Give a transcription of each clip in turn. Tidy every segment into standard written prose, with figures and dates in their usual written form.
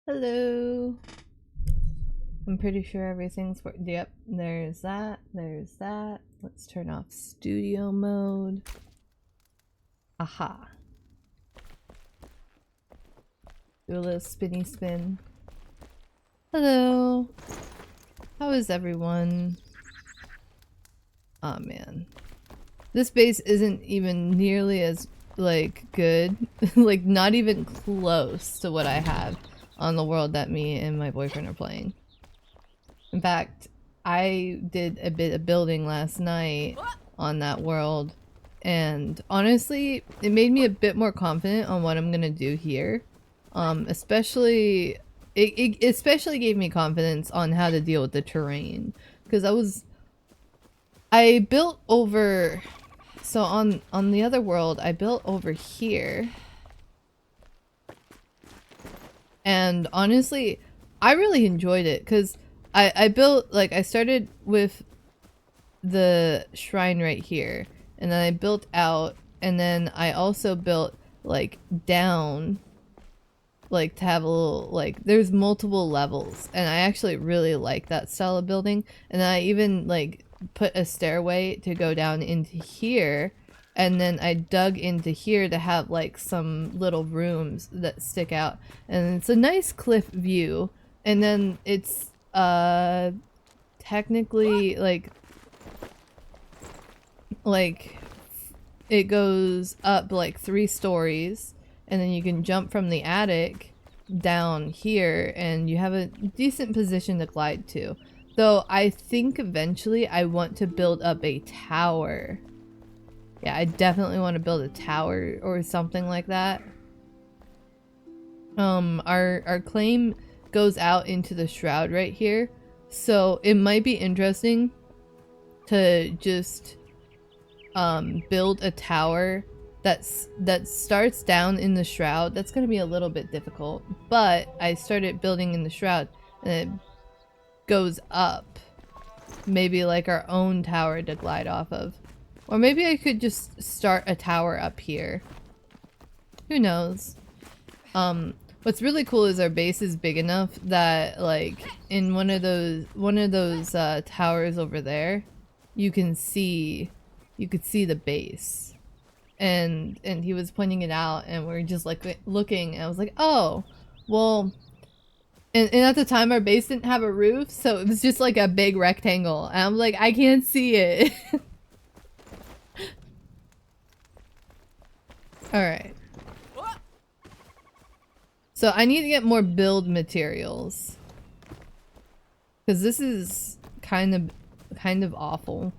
Hello. I'm pretty sure everything's yep, there's that, there's that. Let's turn off studio mode. Aha. Do a little spinny spin. Hello. How is everyone? Oh man. This base isn't even nearly as good. Like not even close to what I have on the world that me and my boyfriend are playing. In fact, I did a bit of building last night on that world, and honestly, it made me a bit more confident on what I'm gonna do here. Especially, it especially gave me confidence on how to deal with the terrain, because I built over, so on the other world, I built over here, and honestly, I really enjoyed it, because I built, like, I started with the shrine right here, and then I built out, and then I also built, like, down, like, to have a little, like, there's multiple levels, and I actually really like that style of building, and then I even, like, put a stairway to go down into here, and then I dug into here to have, like, some little rooms that stick out, and it's a nice cliff view, and then it's, technically, like it goes up like 3 stories, and then you can jump from the attic down here, and you have a decent position to glide to. Though I think eventually I want to build up a tower. Yeah, I definitely want to build a tower or something like that. Our claim goes out into the shroud right here, so it might be interesting to just build a tower that starts down in the shroud. That's gonna be a little bit difficult, but I started building in the shroud and it goes up, maybe like our own tower to glide off of, or maybe I could just start a tower up here. Who knows? What's really cool is our base is big enough that, like, in one of those towers over there, you could see the base, and he was pointing it out, and we're just like looking, and I was like, oh, well, and at the time our base didn't have a roof, so it was just like a big rectangle, and I'm like, I can't see it. All right. So I need to get more build materials, because this is kind of awful.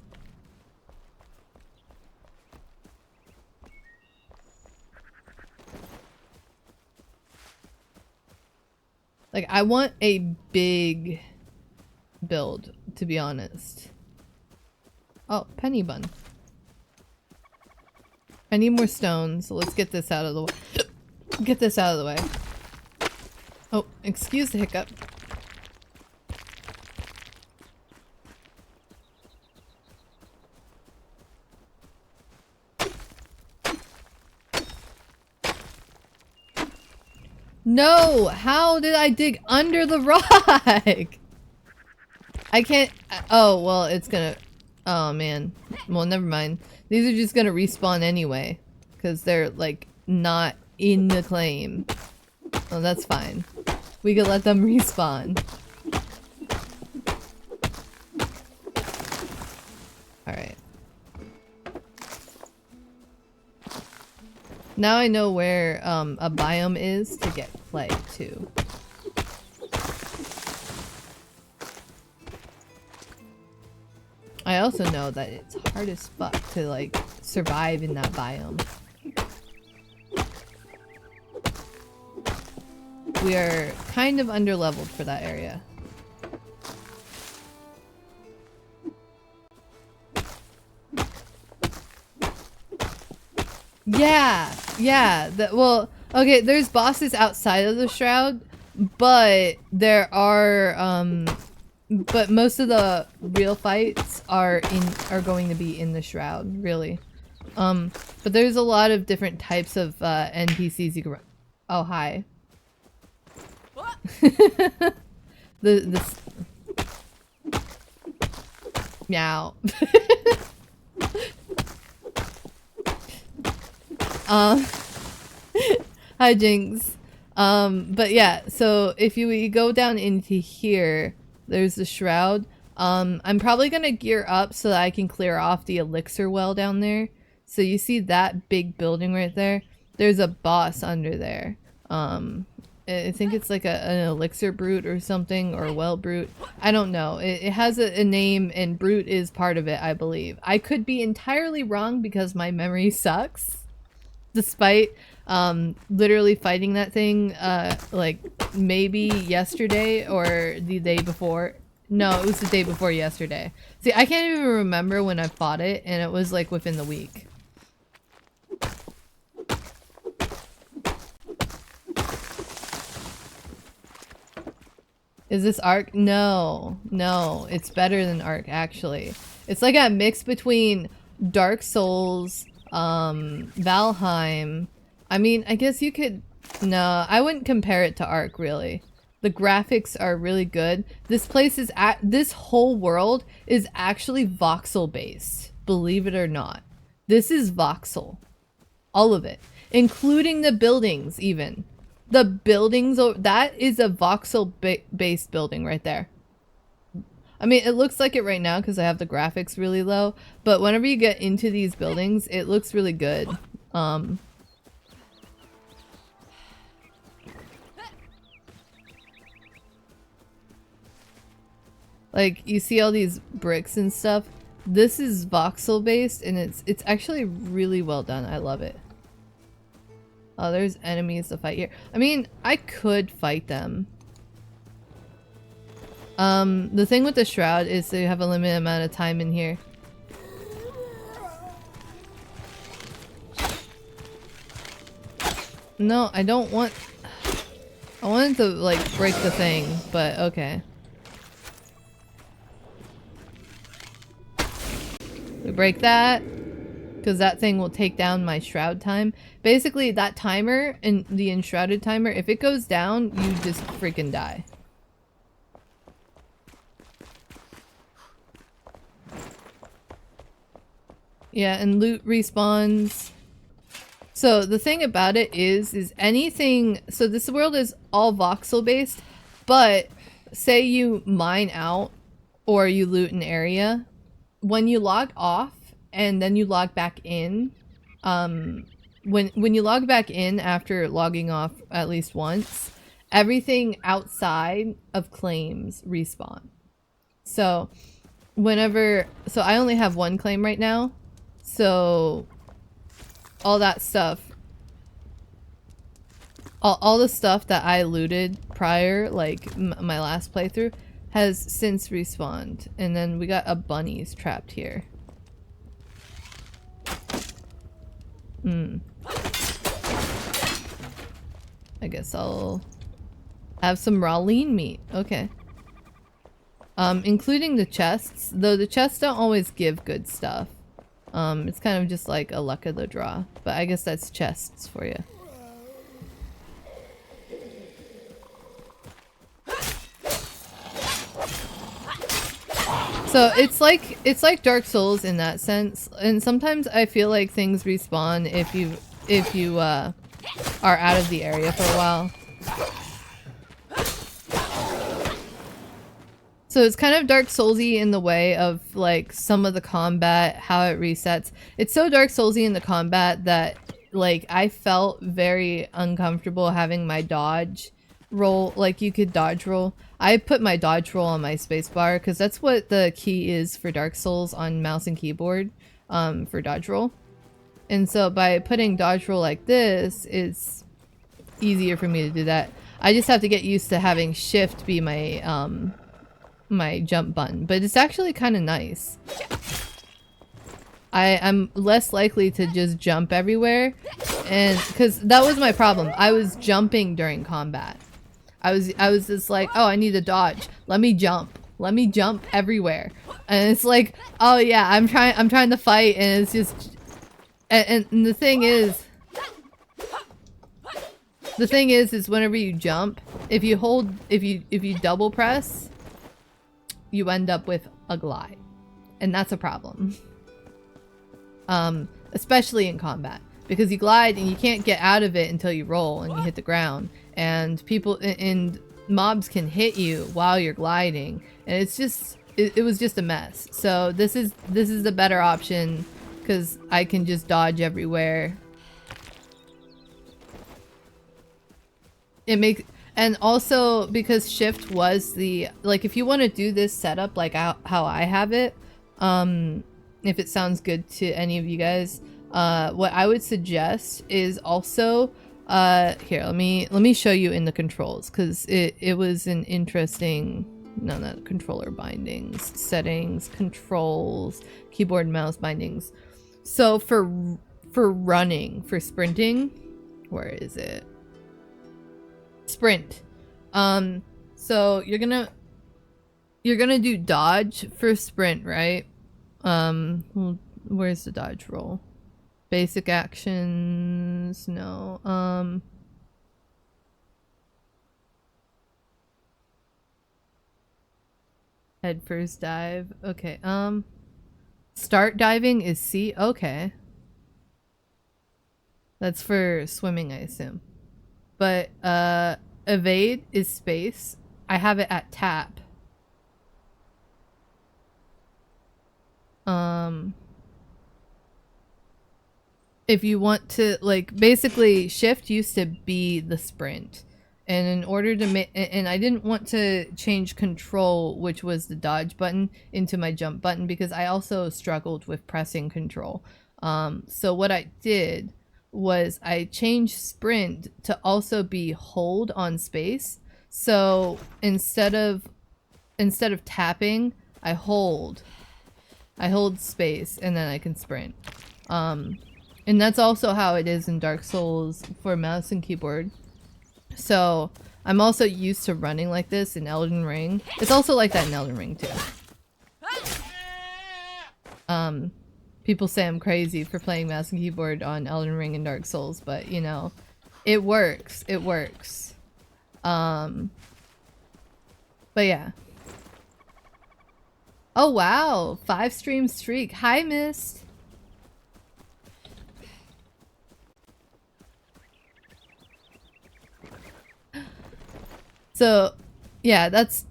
Like, I want a big build, to be honest. Oh, penny bun. I need more stone, so let's get this out of the way. Get this out of the way. Oh, excuse the hiccup. No! How did I dig under the rock? I can't. Oh, well, it's gonna. Oh, man. Well, never mind. These are just gonna respawn anyway, because they're, like, not in the claim. Oh, that's fine. We could let them respawn. Alright. Now I know where a biome is to get clay too. I also know that it's hard as fuck to, like, survive in that biome. We are kind of underleveled for that area. Yeah. Well, okay, there's bosses outside of the shroud, but there are but most of the real fights are going to be in the shroud, really. But there's a lot of different types of NPCs you can run. Oh, hi. the meow. um Hi Jinx. But yeah, so if you go down into here, there's the shroud. I'm probably gonna gear up so that I can clear off the elixir well down there. So you see that big building right there? There's a boss under there. I think it's like an elixir brute or something, or well brute. I don't know. It has a name, and brute is part of it, I believe. I could be entirely wrong because my memory sucks. Despite literally fighting that thing like maybe yesterday or the day before. No, it was the day before yesterday. See, I can't even remember when I fought it, and it was like within the week. Is this Ark? No, no, it's better than Ark actually. It's like a mix between Dark Souls, Valheim. I mean, I guess you could... No, I wouldn't compare it to Ark, really. The graphics are really good. This place is this whole world is actually voxel based, believe it or not. This is voxel. All of it. Including the buildings, even. The buildings, that is a voxel based building right there. I mean, it looks like it right now because I have the graphics really low, but whenever you get into these buildings, it looks really good. Like, you see all these bricks and stuff? This is voxel based, and it's actually really well done. I love it. Oh, there's enemies to fight here. I mean, I could fight them. The thing with the shroud is they have a limited amount of time in here. No, I don't want... I wanted to, like, break the thing, but okay. We break that, because that thing will take down my shroud time. Basically, that timer, and the enshrouded timer, if it goes down, you just freaking die. Yeah, and loot respawns. So the thing about it is anything... So this world is all voxel based, but say you mine out or you loot an area, when you log off and then you log back in, when you log back in after logging off at least once, everything outside of claims respawn. So so I only have one claim right now, so all that stuff, all the stuff that I looted prior, like my last playthrough, has since respawned. And then we got a bunnies trapped here. I guess I'll have some raw lean meat. Okay. Including the chests, though the chests don't always give good stuff. It's kind of just like a luck of the draw, but I guess that's chests for you. So it's like Dark Souls in that sense, and sometimes I feel like things respawn if you are out of the area for a while. So it's kind of Dark Soulsy in the way of like some of the combat, how it resets. It's so Dark Soulsy in the combat that like I felt very uncomfortable having my dodge roll. Like you could dodge roll. I put my dodge roll on my spacebar because that's what the key is for Dark Souls on mouse and keyboard, for dodge roll. And so by putting dodge roll like this, it's easier for me to do that. I just have to get used to having shift be my my jump button, but it's actually kind of nice. I'm less likely to just jump everywhere, and because that was my problem. I was jumping during combat. I was just like, oh, I need to dodge. Let me jump everywhere. And it's like, oh yeah, I'm trying to fight, and it's just, and the thing is, The thing is whenever you jump, if you double press, you end up with a glide, and that's a problem. Especially in combat, because you glide and you can't get out of it until you roll and you hit the ground, and people and mobs can hit you while you're gliding, and it's just it was just a mess. So this is the better option because I can just dodge everywhere. It makes, and also because shift was the, like, if you want to do this setup like how I have it, if it sounds good to any of you guys, what I would suggest is also here, let me show you in the controls, because it was an interesting, no, not controller bindings, settings, controls, keyboard and mouse bindings. So for running, for sprinting, where is it? Sprint. So you're gonna do dodge for sprint, right? Well, where's the dodge roll? Basic actions, no. Head first dive. Okay, start diving is C. Okay. That's for swimming, I assume. But evade is space. I have it at tap. If you want to, like, basically shift used to be the sprint, and in order to make, and I didn't want to change control, which was the dodge button, into my jump button because I also struggled with pressing control. So what I did was I changed sprint to also be hold on space. So instead of tapping, I hold space and then I can sprint. And that's also how it is in Dark Souls for mouse and keyboard. So I'm also used to running like this in Elden Ring. It's also like that in Elden Ring too. People say I'm crazy for playing mouse and keyboard on Elden Ring and Dark Souls, but you know, it works. It works. But yeah. Oh wow, 5 stream streak. Hi, Mist. So, yeah, that's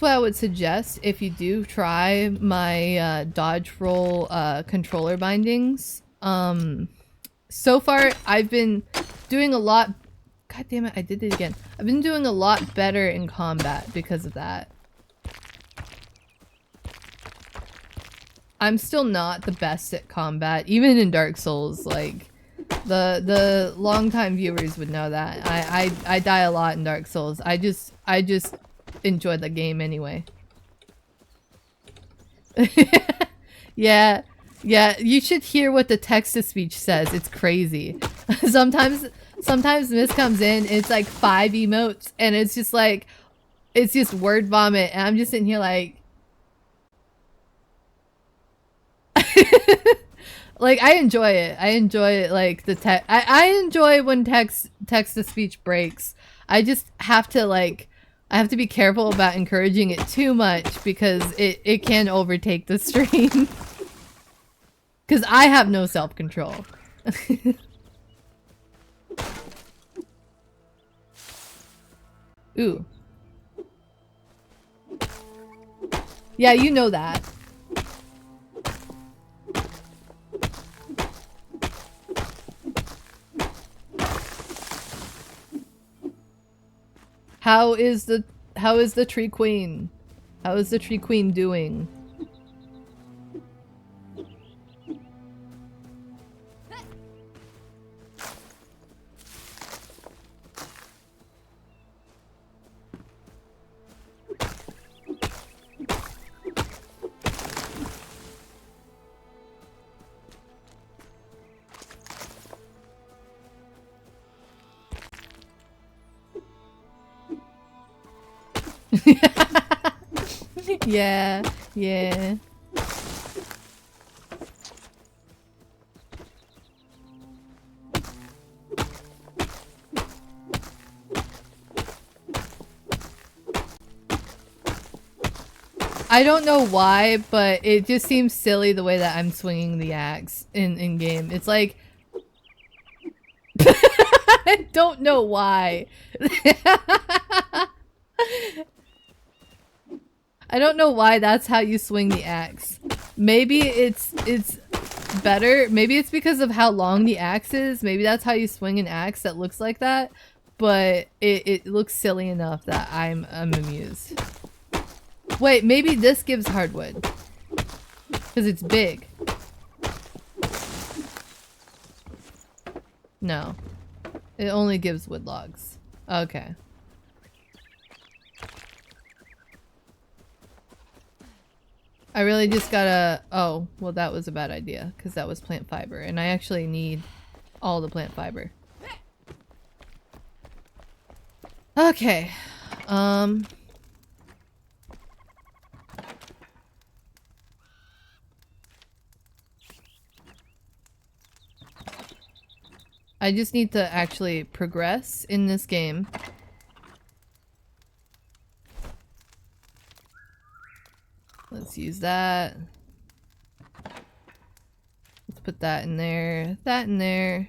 what I would suggest if you do try my dodge roll controller bindings. So far I've been doing a lot. God damn it, I did it again. I've been doing a lot better in combat because of that. I'm still not the best at combat, even in Dark Souls. Like, the longtime viewers would know that. I die a lot in Dark Souls. I just enjoy the game anyway. Yeah, you should hear what the text-to-speech says. It's crazy. Sometimes Miss comes in, it's like 5 emotes, and it's just like, it's just word vomit, and I'm just sitting here like... Like, I enjoy it. I enjoy it, like, the text. I enjoy when text-to-speech breaks. I just have to, like, I have to be careful about encouraging it too much because it can overtake the stream. Because I have no self-control. Ooh. Yeah, you know that. How is the Tree Queen? How is the Tree Queen doing? Yeah, yeah. I don't know why, but it just seems silly the way that I'm swinging the axe in game. It's like I don't know why. I don't know why that's how you swing the axe. Maybe it's better. Maybe it's because of how long the axe is. Maybe that's how you swing an axe that looks like that. But it looks silly enough that I'm amused. Wait, maybe this gives hardwood. Because it's big. No. It only gives wood logs. Okay. I really just gotta... Oh, well that was a bad idea. Because that was plant fiber. And I actually need all the plant fiber. Okay. I just need to actually progress in this game. Let's use that. Let's put that in there, that in there.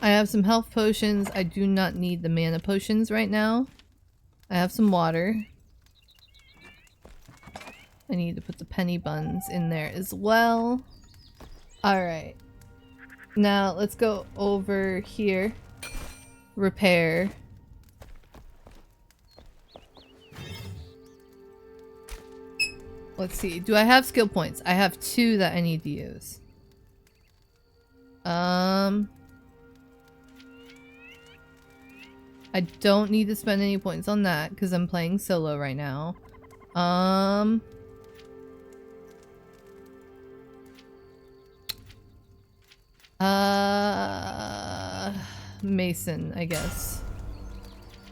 I have some health potions. I do not need the mana potions right now. I have some water. I need to put the penny buns in there as well. Alright. Now let's go over here. Repair. Let's see. Do I have skill points? I have 2 that I need to use. I don't need to spend any points on that because I'm playing solo right now. Mason, I guess.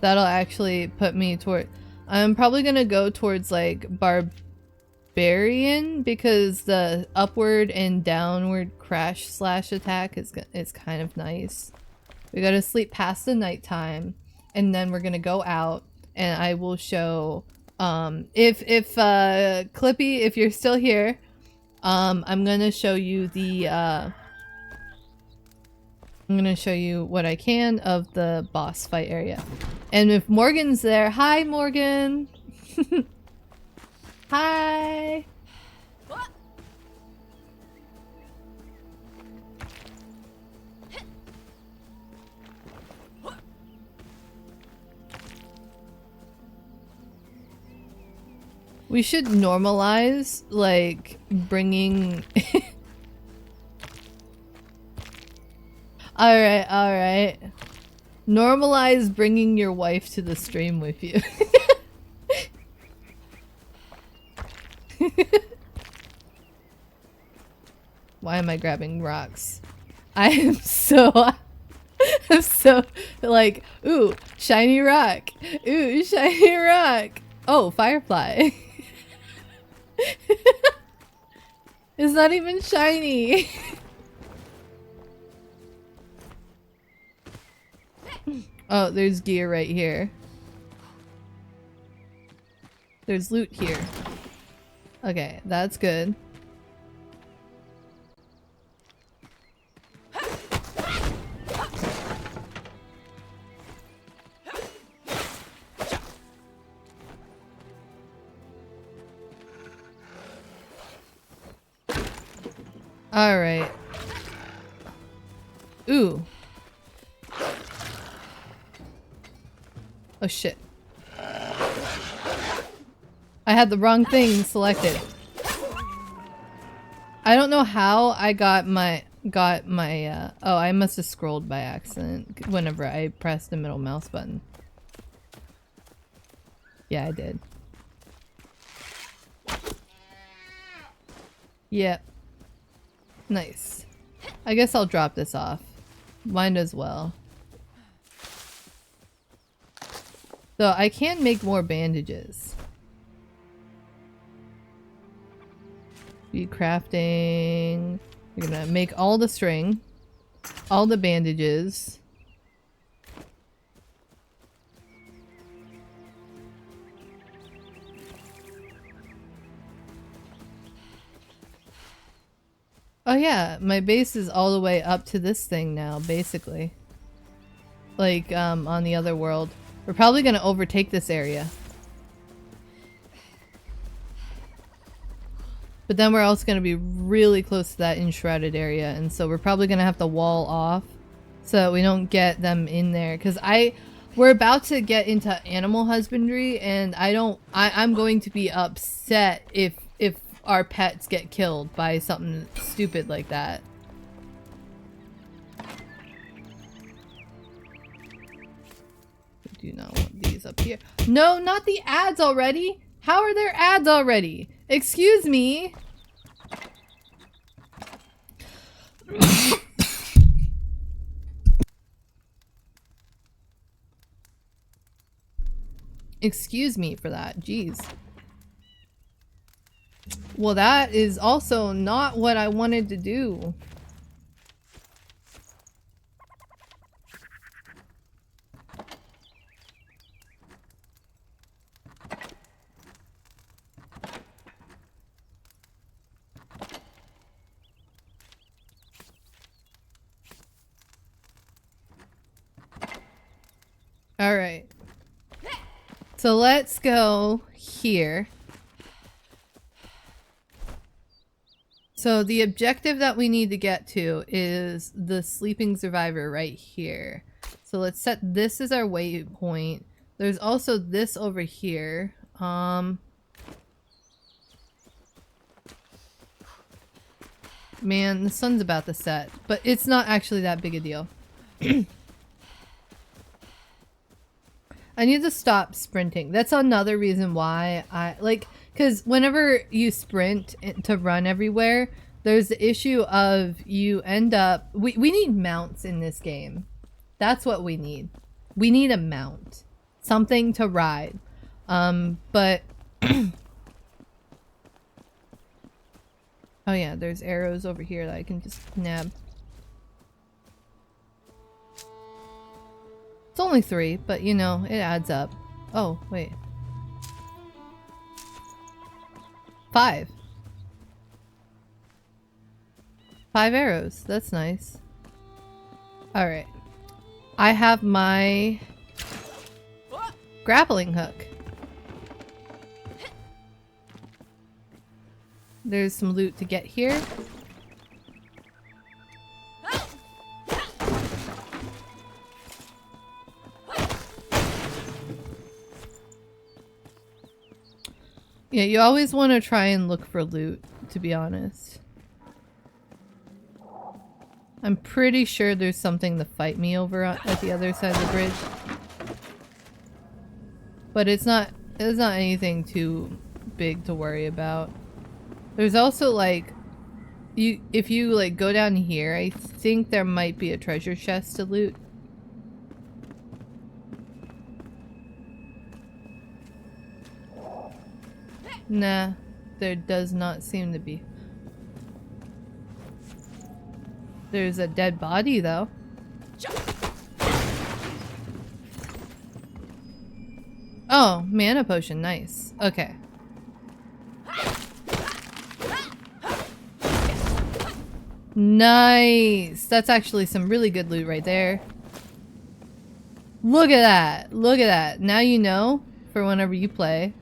That'll actually put me toward... I'm probably gonna go towards like Barbarian because the upward and downward crash slash attack is kind of nice. We gotta sleep past the nighttime. And then we're gonna go out and I will show if Clippy, if you're still here, I'm gonna show you the I'm gonna show you what I can of the boss fight area. And if Morgan's there, hi Morgan. Hi. We should normalize, like, bringing... Alright, alright. Normalize bringing your wife to the stream with you. Why am I grabbing rocks? I am so... I'm so, like, ooh, shiny rock. Ooh, shiny rock. Oh, firefly. It's not even shiny. Oh, there's gear right here. There's loot here. Okay, that's good. Alright. Ooh. Oh shit. I had the wrong thing selected. I don't know how I got my oh, I must have scrolled by accident whenever I pressed the middle mouse button. Yeah, I did. Yep. Nice. I guess I'll drop this off. Might as well. So I can make more bandages. be crafting. We're gonna make all the string, all the bandages. Oh yeah, my base is all the way up to this thing now, basically. Like, on the other world. We're probably gonna overtake this area. But then we're also gonna be really close to that enshrouded area, and so we're probably gonna have to wall off so that we don't get them in there. Cause we're about to get into animal husbandry, and I'm going to be upset if our pets get killed by something stupid like that. We do not want these up here. No, not the ads already! How are there ads already? Excuse me! Excuse me for that, jeez. Well, that is also not what I wanted to do. All right. So let's go here. So the objective that we need to get to is the sleeping survivor right here. So let's set this as our waypoint. There's also this over here. Man, the sun's about to set, but it's not actually that big a deal. I need to stop sprinting. That's another reason why I like, because whenever you sprint to run everywhere, there's the issue of you end up... We need mounts in this game. That's what we need. We need a mount. Something to ride. But... oh yeah, there's arrows over here that I can just nab. It's only 3, but you know, it adds up. Oh, wait. 5. 5 arrows. That's nice. Alright. I have my grappling hook. There's some loot to get here. Yeah, you always want to try and look for loot, to be honest. I'm pretty sure there's something to fight me over at the other side of the bridge. But it's not anything too big to worry about. There's also like, if you like go down here, I think there might be a treasure chest to loot. Nah, there does not seem to be. There's a dead body though. Oh, mana potion, nice. Okay. Nice! That's actually some really good loot right there. Look at that! Look at that! Now you know, for whenever you play,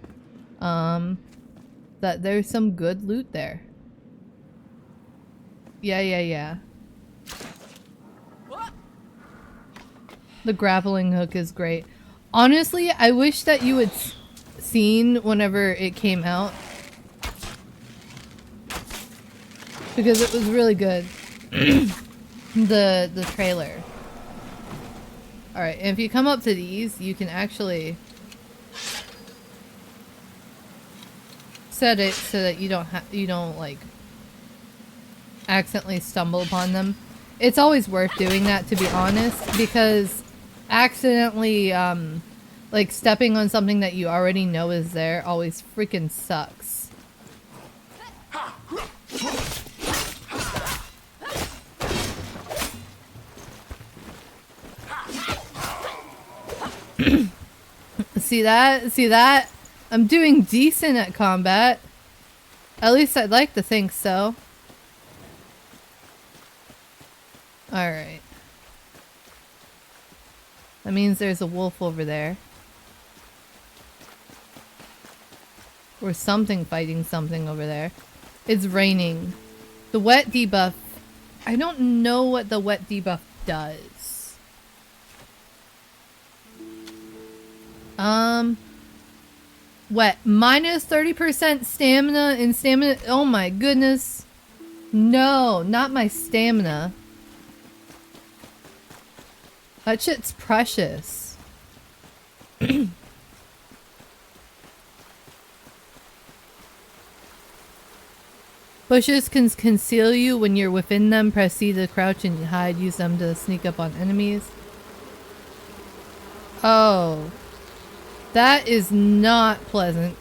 that there's some good loot there. Yeah. The grappling hook is great. Honestly, I wish that you had seen whenever it came out. Because it was really good. The trailer. Alright, and if you come up to these, you can actually set it so that you don't like accidentally stumble upon them. It's always worth doing that, to be honest, because accidentally like stepping on something that you already know is there always freaking sucks. See that? See that? I'm doing decent at combat. At least I'd like to think so. Alright. That means there's a wolf over there. Or something fighting something over there. It's raining. The wet debuff. I don't know what the wet debuff does. Wet. Minus 30% stamina and stamina. Oh my goodness. No, not my stamina. That shit's precious. Bushes can conceal you when you're within them. Press C to crouch and hide. Use them to sneak up on enemies. Oh. That is not pleasant.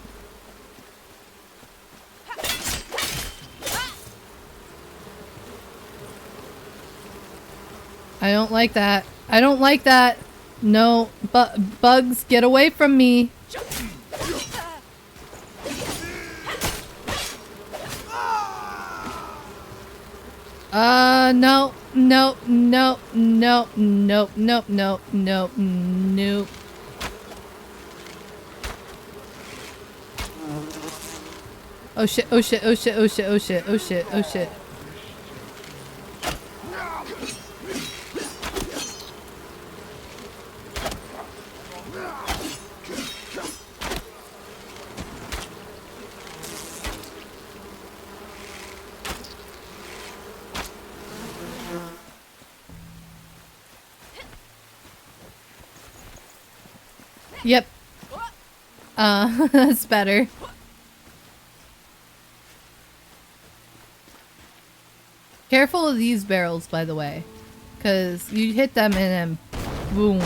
I don't like that. I don't like that. No. Bugs, get away from me. No. No. No. No. No. No. No. No. Nope. Oh shit, oh shit, oh shit, oh shit, oh shit, oh shit, oh shit. Yep. That's better. Careful of these barrels, by the way. Because you hit them and then boom.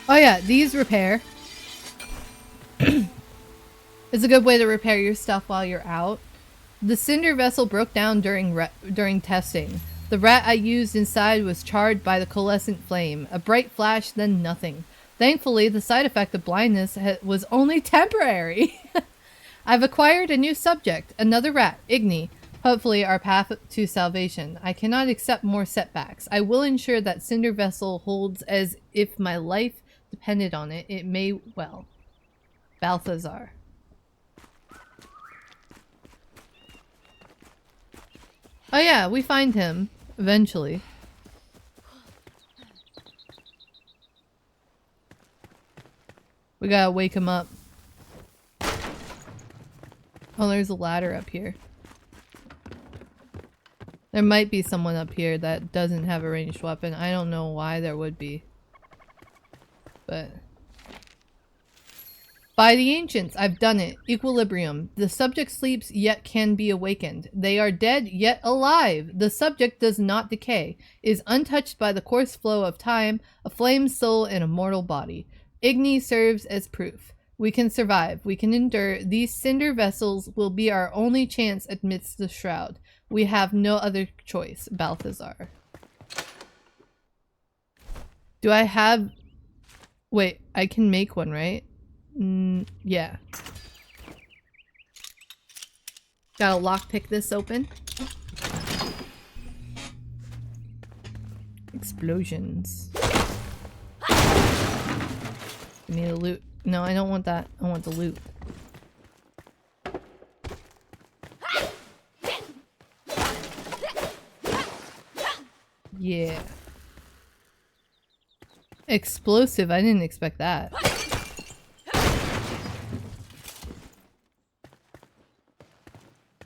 Oh yeah, these repair. It's a good way to repair your stuff while you're out. The cinder vessel broke down during testing. The rat I used inside was charred by the coalescent flame. A bright flash, then nothing. Thankfully, the side effect of blindness was only temporary. I've acquired a new subject, another rat, Igni. Hopefully our path to salvation. I cannot accept more setbacks. I will ensure that cinder vessel holds as if my life depended on it. It may well. Balthazar. Oh yeah, we find him. Eventually. We gotta wake him up. Oh, there's a ladder up here. There might be someone up here that doesn't have a ranged weapon. I don't know why there would be. But... By the ancients, I've done it. Equilibrium. The subject sleeps yet can be awakened. They are dead yet alive. The subject does not decay. Is untouched by the coarse flow of time, a flame soul and a mortal body. Igni serves as proof. We can survive. We can endure. These cinder vessels will be our only chance amidst the shroud. We have no other choice. Balthazar. Do I have... Wait, I can make one, right? Yeah. Gotta lockpick this open. Explosions. I need a loot. No, I don't want that. I want the loot. Yeah. Explosive. I didn't expect that.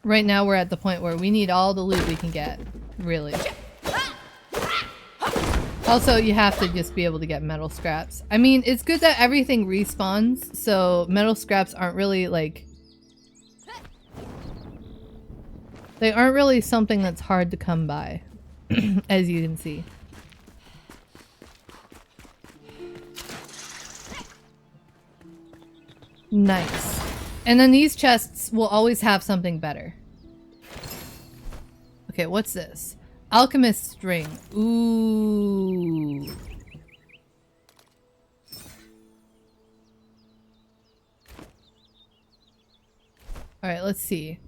Right now we're at the point where we need all the loot we can get. Really. Also, you have to just be able to get metal scraps. I mean, it's good that everything respawns, so metal scraps aren't really, like... They aren't really something that's hard to come by. as you can see. Nice. And then these chests will always have something better. Okay, what's this? Alchemist string. Ooh. Alright, let's see.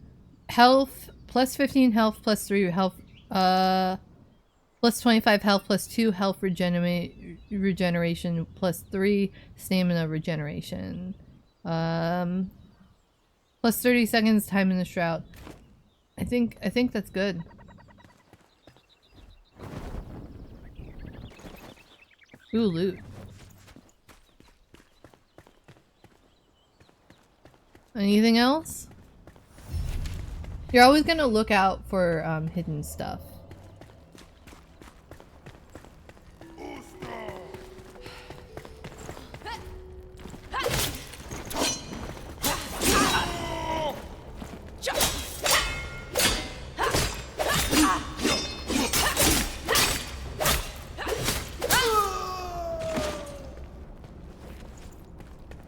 Health, plus 15 health, plus 3 health, plus 25 health, plus 2 health regeneration, plus 3 stamina regeneration. Plus 30 seconds time in the shroud. I think that's good. Ooh, loot. Anything else? You're always gonna look out for hidden stuff.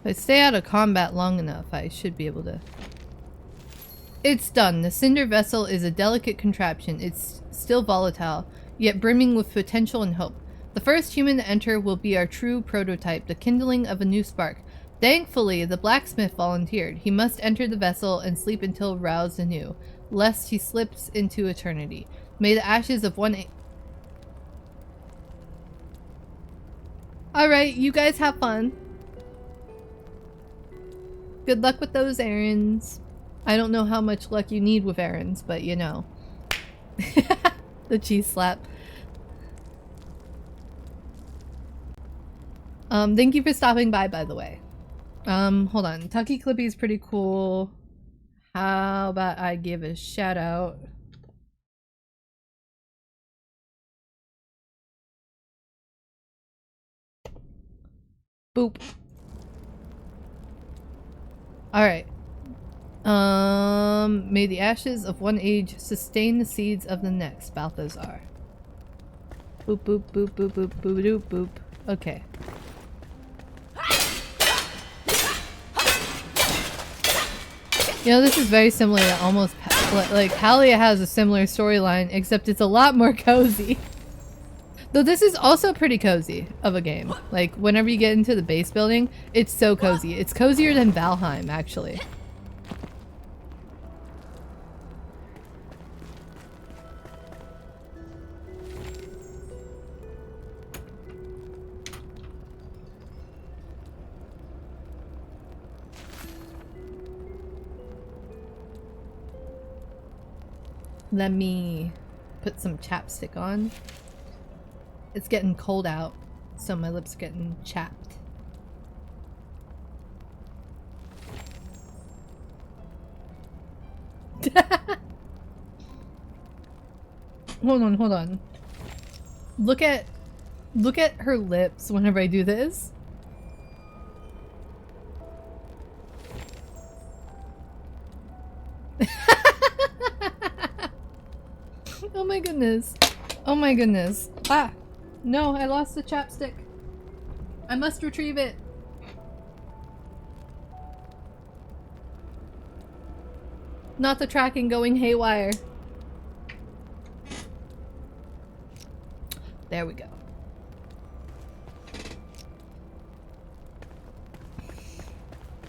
If I stay out of combat long enough, I should be able to... It's done. The Cinder Vessel is a delicate contraption. It's still volatile, yet brimming with potential and hope. The first human to enter will be our true prototype, the kindling of a new spark. Thankfully, the blacksmith volunteered. He must enter the vessel and sleep until roused anew, lest he slips into eternity. May the ashes of one... Alright, you guys have fun. Good luck with those errands. I don't know how much luck you need with errands, but you know. The cheese slap. Thank you for stopping by the way. Hold on. Tucky Clippy is pretty cool. How about I give a shout out? Boop. Alright. May the ashes of one age sustain the seeds of the next, Balthazar. Boop boop boop boop boop boop boop boop. Okay. You know, this is very similar to almost like Halia has a similar storyline, except it's a lot more cozy. Though this is also pretty cozy of a game. Like, whenever you get into the base building, it's so cozy. It's cozier than Valheim, actually. Let me put some chapstick on. It's getting cold out, so my lips are getting chapped. Hold on. Look at her lips whenever I do this. Oh my goodness. Oh my goodness. Ah! No, I lost the chapstick. I must retrieve it. Not the tracking going haywire. There we go.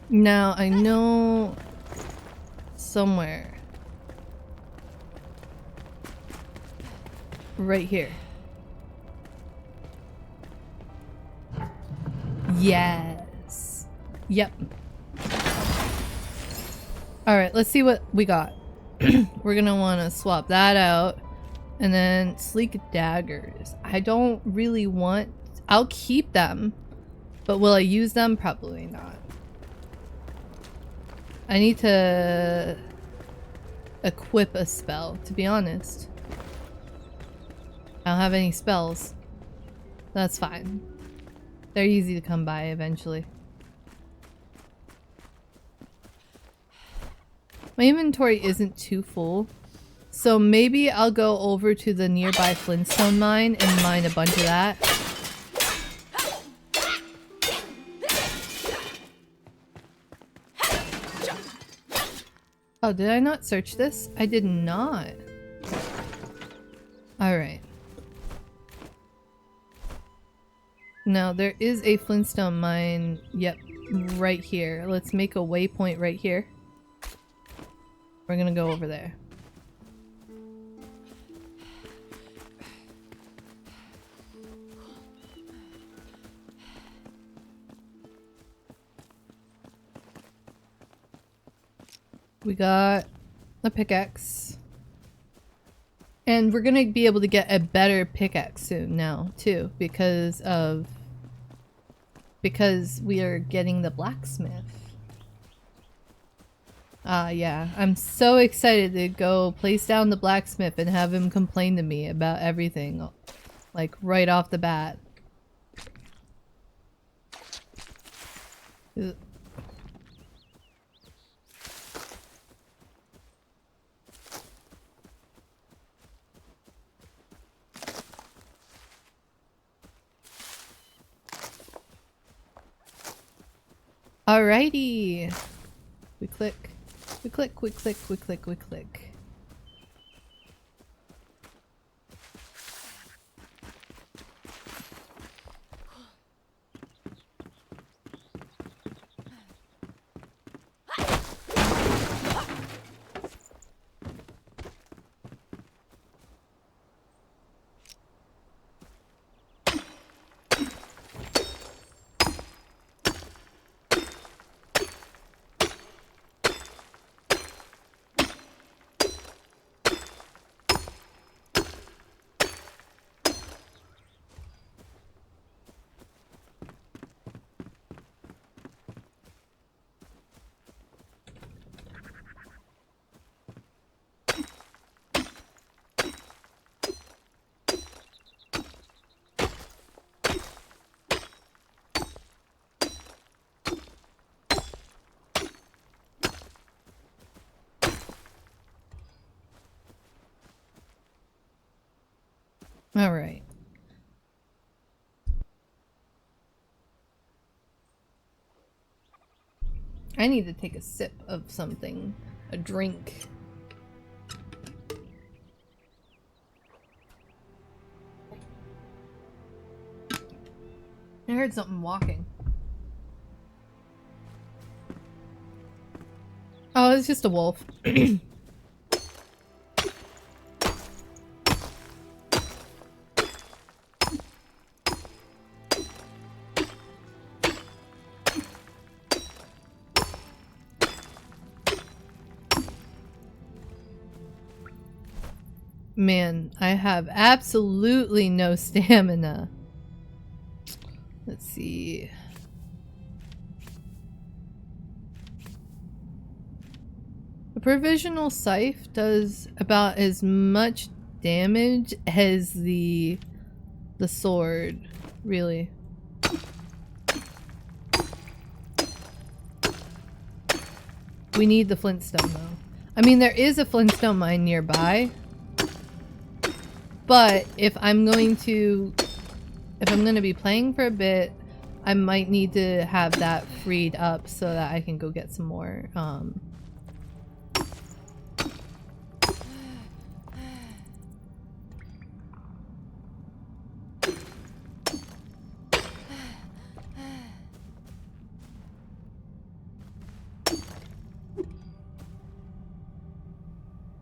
Now I know somewhere. Right here. Yes. Yep. Alright, let's see what we got. We're gonna want to swap that out. And then sleek daggers. I don't really want... I'll keep them. But will I use them? Probably not. I need to equip a spell, to be honest. I don't have any spells. That's fine. They're easy to come by eventually. My inventory isn't too full, So maybe I'll go over to the nearby Flintstone mine and mine a bunch of that. Oh, did I not search this? I did not. Alright. Now, there is a Flintstone mine, yep, right here. Let's make a waypoint right here. We're gonna go over there. We got a pickaxe. And we're gonna be able to get a better pickaxe soon now, too, because we are getting the blacksmith. Yeah. I'm so excited to go place down the blacksmith and have him complain to me about everything, like, right off the bat. Alrighty. We click. We click, we click, we click, we click. All right. I need to take a sip of something. A drink. I heard something walking. Oh, it's just a wolf. Man, I have absolutely no stamina. Let's see. The provisional scythe does about as much damage as the sword, really. We need the Flintstone though. I mean, there is a Flintstone mine nearby. But if I'm going to be playing for a bit, I might need to have that freed up so that I can go get some more,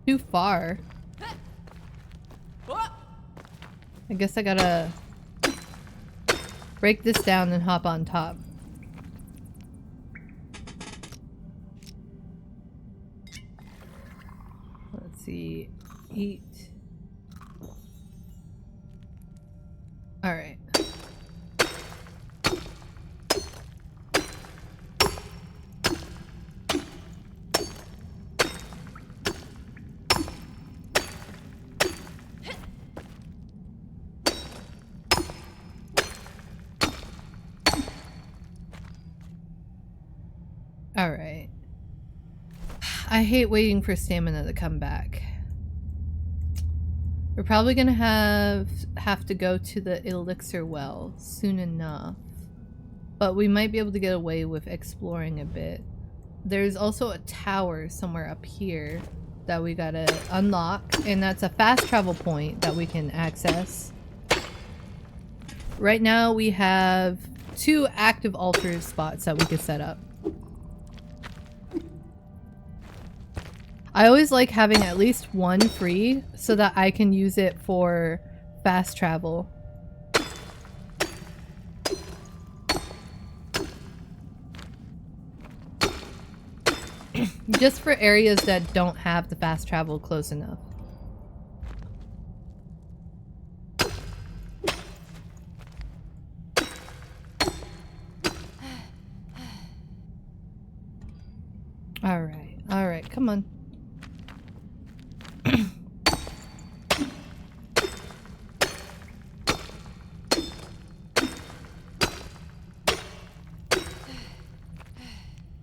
too far. I guess I gotta break this down and hop on top. Let's see. Eat. Alright. Alright. I hate waiting for stamina to come back. We're probably gonna have to go to the elixir well soon enough. But we might be able to get away with exploring a bit. There's also a tower somewhere up here that we gotta unlock, and that's a fast travel point that we can access. Right now we have 2 active altar spots that we could set up. I always like having at least one free so that I can use it for fast travel. Just for areas that don't have the fast travel close enough. Alright, come on.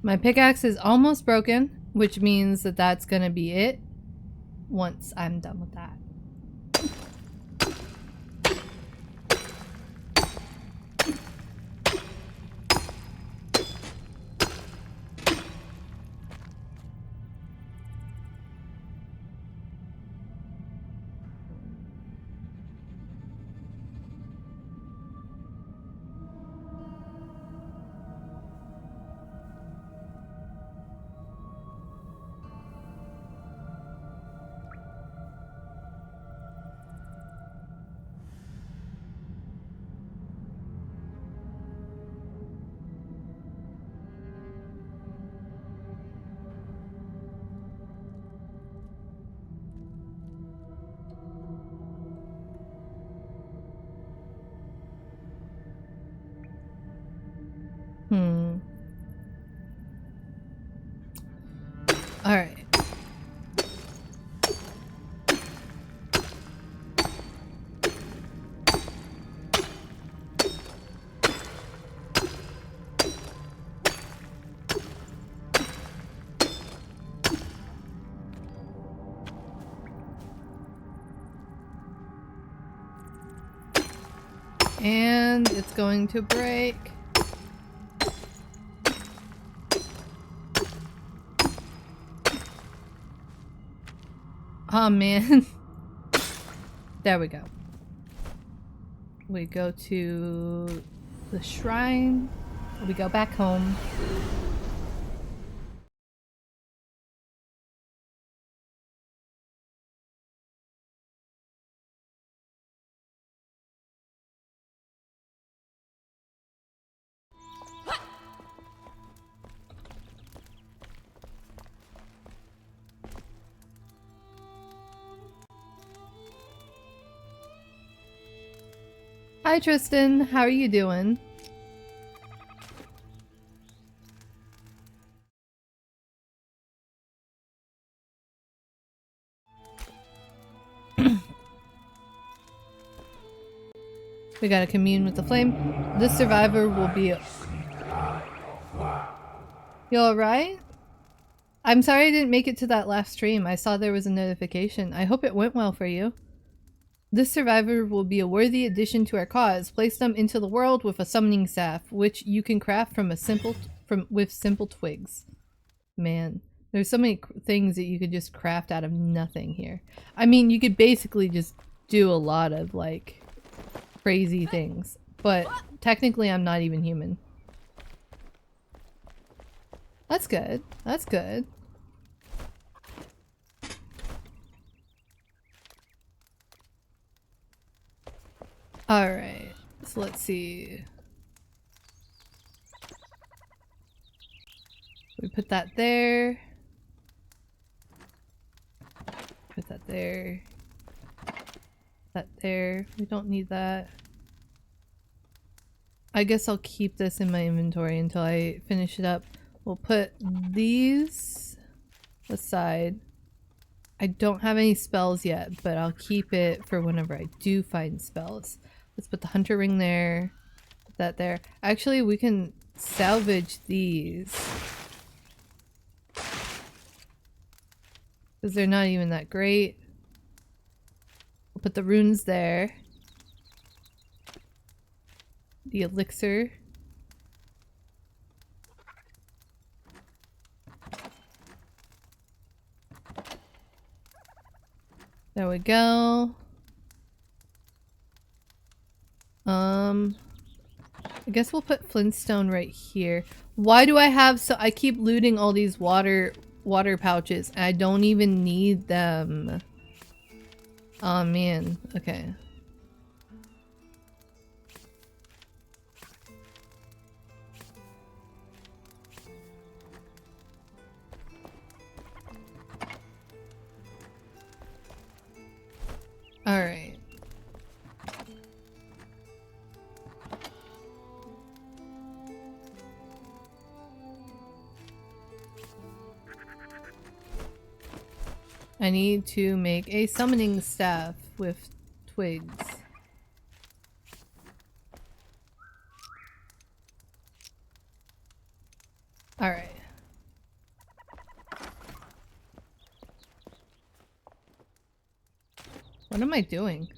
My pickaxe is almost broken, which means that that's gonna be it once I'm done with that. Alright. And it's going to break. Oh man. There we go. We go to the shrine. We go back home. Hi Tristan, how are you doing? We gotta commune with the flame. This survivor will be... You alright? I'm sorry I didn't make it to that last stream. I saw there was a notification. I hope it went well for you. This survivor will be a worthy addition to our cause. Place them into the world with a summoning staff, which you can craft with simple twigs. Man, there's so many things that you could just craft out of nothing here. I mean, you could basically just do a lot of, like, crazy things. But technically, I'm not even human. That's good. That's good. Alright, so let's see. We put that there. Put that there. That there. We don't need that. I guess I'll keep this in my inventory until I finish it up. We'll put these aside. I don't have any spells yet, but I'll keep it for whenever I do find spells. Let's put the hunter ring there. Put that there. Actually, we can salvage these. Because they're not even that great. We'll put the runes there. The elixir. There we go. I guess we'll put flintstone right here. Why do I have I keep looting all these water pouches. I don't even need them. Oh man. Okay. All right. I need to make a summoning staff with twigs. All right. What am I doing?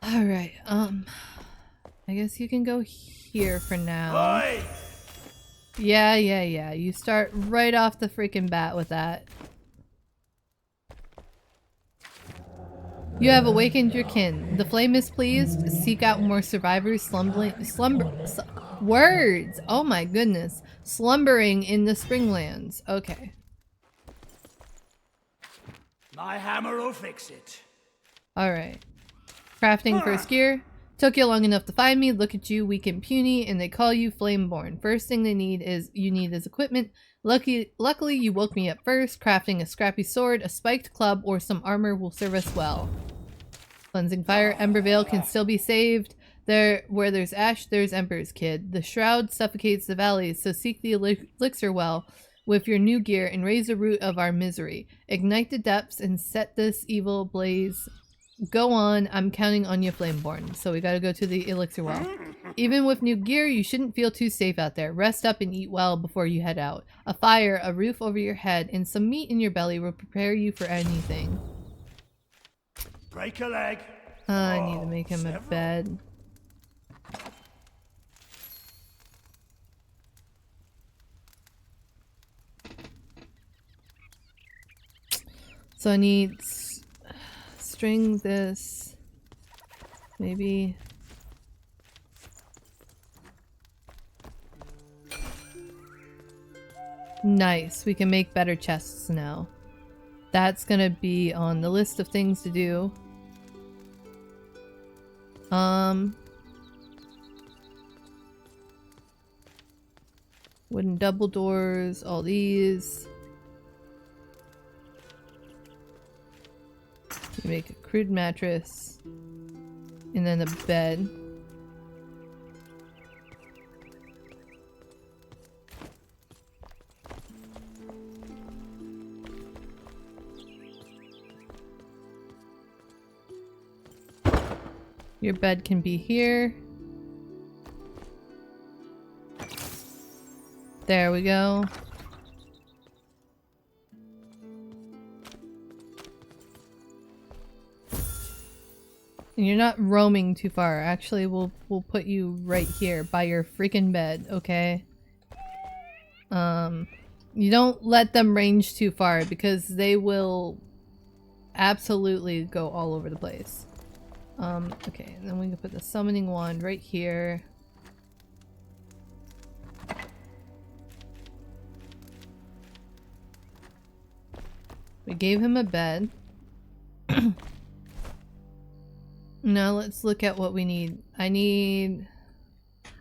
All right. I guess you can go here for now. Oi! Yeah. You start right off the freaking bat with that. You have awakened your kin. The flame is pleased. Seek out more survivors words! Oh my goodness. Slumbering in the Springlands. Okay. My hammer will fix it. Alright. Crafting first gear. Took you long enough to find me. Look at you, weak and puny, and they call you Flameborn. First thing you need is equipment. Luckily, you woke me up first. Crafting a scrappy sword, a spiked club, or some armor will serve us well. Cleansing fire. Embervale can still be saved. Where there's ash, there's embers, kid. The shroud suffocates the valleys, so seek the elixir well with your new gear and raise the root of our misery. Ignite the depths and set this evil blaze. Go on, I'm counting on you, Flameborn. So we gotta go to the elixir well. Even with new gear, you shouldn't feel too safe out there. Rest up and eat well before you head out. A fire, a roof over your head, and some meat in your belly will prepare you for anything. Break a leg. I need to make him a bed. So I need string this, maybe. Nice, we can make better chests now. That's gonna be on the list of things to do. Wooden double doors, all these. You make a crude mattress. And then a bed. Your bed can be here. There we go. And you're not roaming too far. Actually, we'll put you right here by your freaking bed, okay? You don't let them range too far because they will absolutely go all over the place. Okay, and then we can put the summoning wand right here. We gave him a bed. Now let's look at what we need.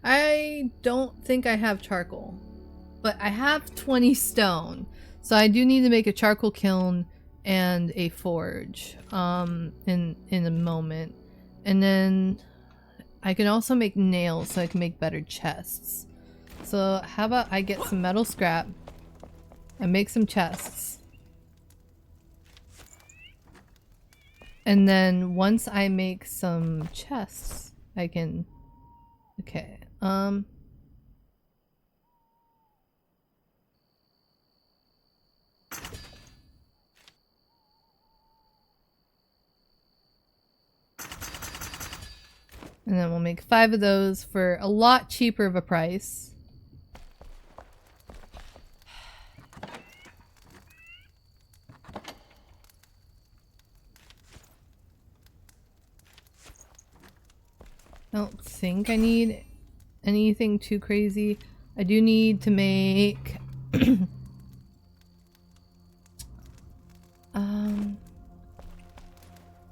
I don't think I have charcoal, but I have 20 stone. So I do need to make a charcoal kiln and a forge in a moment. And then I can also make nails so I can make better chests. So how about I get some metal scrap and make some chests. And then once I make some chests, I can... Okay, And then we'll make 5 of those for a lot cheaper of a price. I don't think I need anything too crazy. I do need to make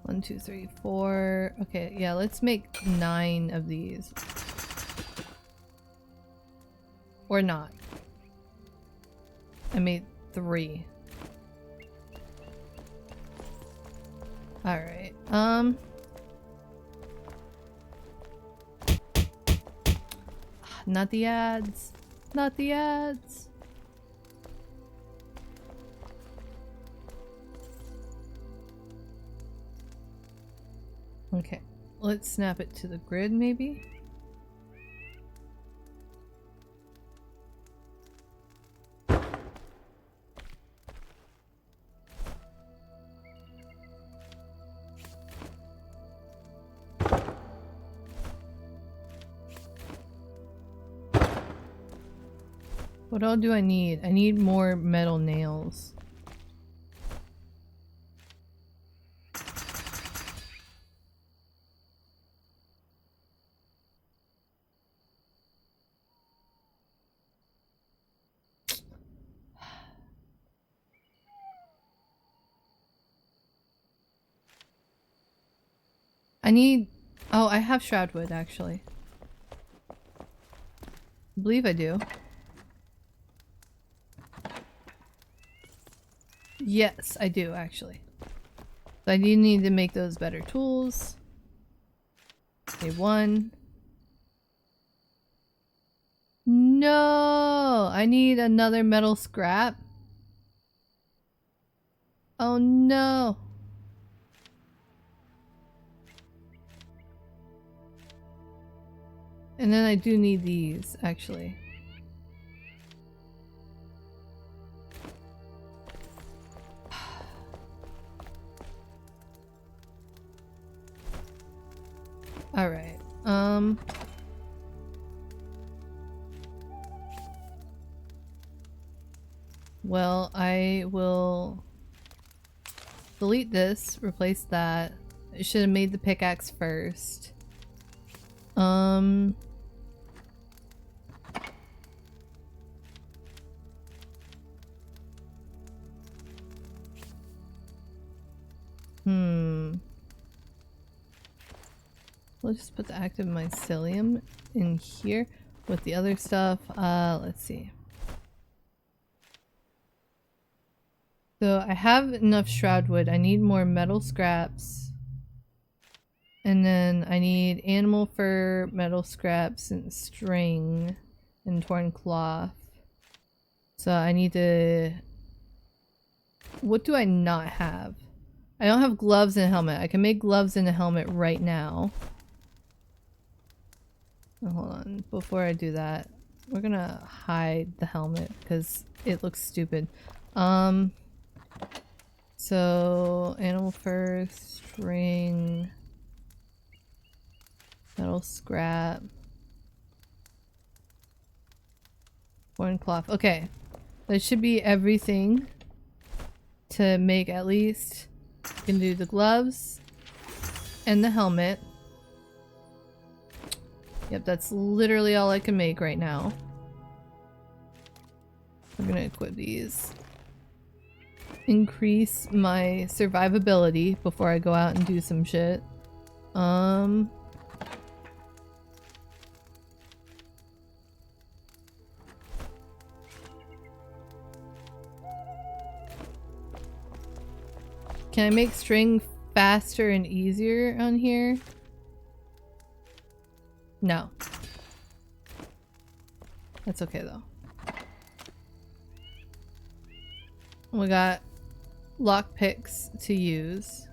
1, 2, 3, 4. Okay, yeah, let's make 9 of these. Or not. I made 3. Alright, not the ads. Not the ads. Okay, let's snap it to the grid maybe. What all do I need? I need more metal nails. I need... Oh, I have shroudwood actually. I believe I do. Yes, I do actually. So I do need to make those better tools. Okay, 1. No! I need another metal scrap. Oh no! And then I do need these, actually. Alright, well, I will delete this, replace that. I should have made the pickaxe first. Let's just put the active mycelium in here with the other stuff. Let's see. So I have enough shroudwood. I need more metal scraps. And then I need animal fur, metal scraps, and string, and torn cloth. So I need to... What do I not have? I don't have gloves and a helmet. I can make gloves and a helmet right now. Oh, hold on. Before I do that, we're gonna hide the helmet because it looks stupid. So animal fur, string, metal scrap, torn cloth. Okay, that should be everything to make at least. You can do the gloves and the helmet. Yep, that's literally all I can make right now. I'm gonna equip these. Increase my survivability before I go out and do some shit. Can I make string faster and easier on here? No. That's okay though. We got lockpicks to use.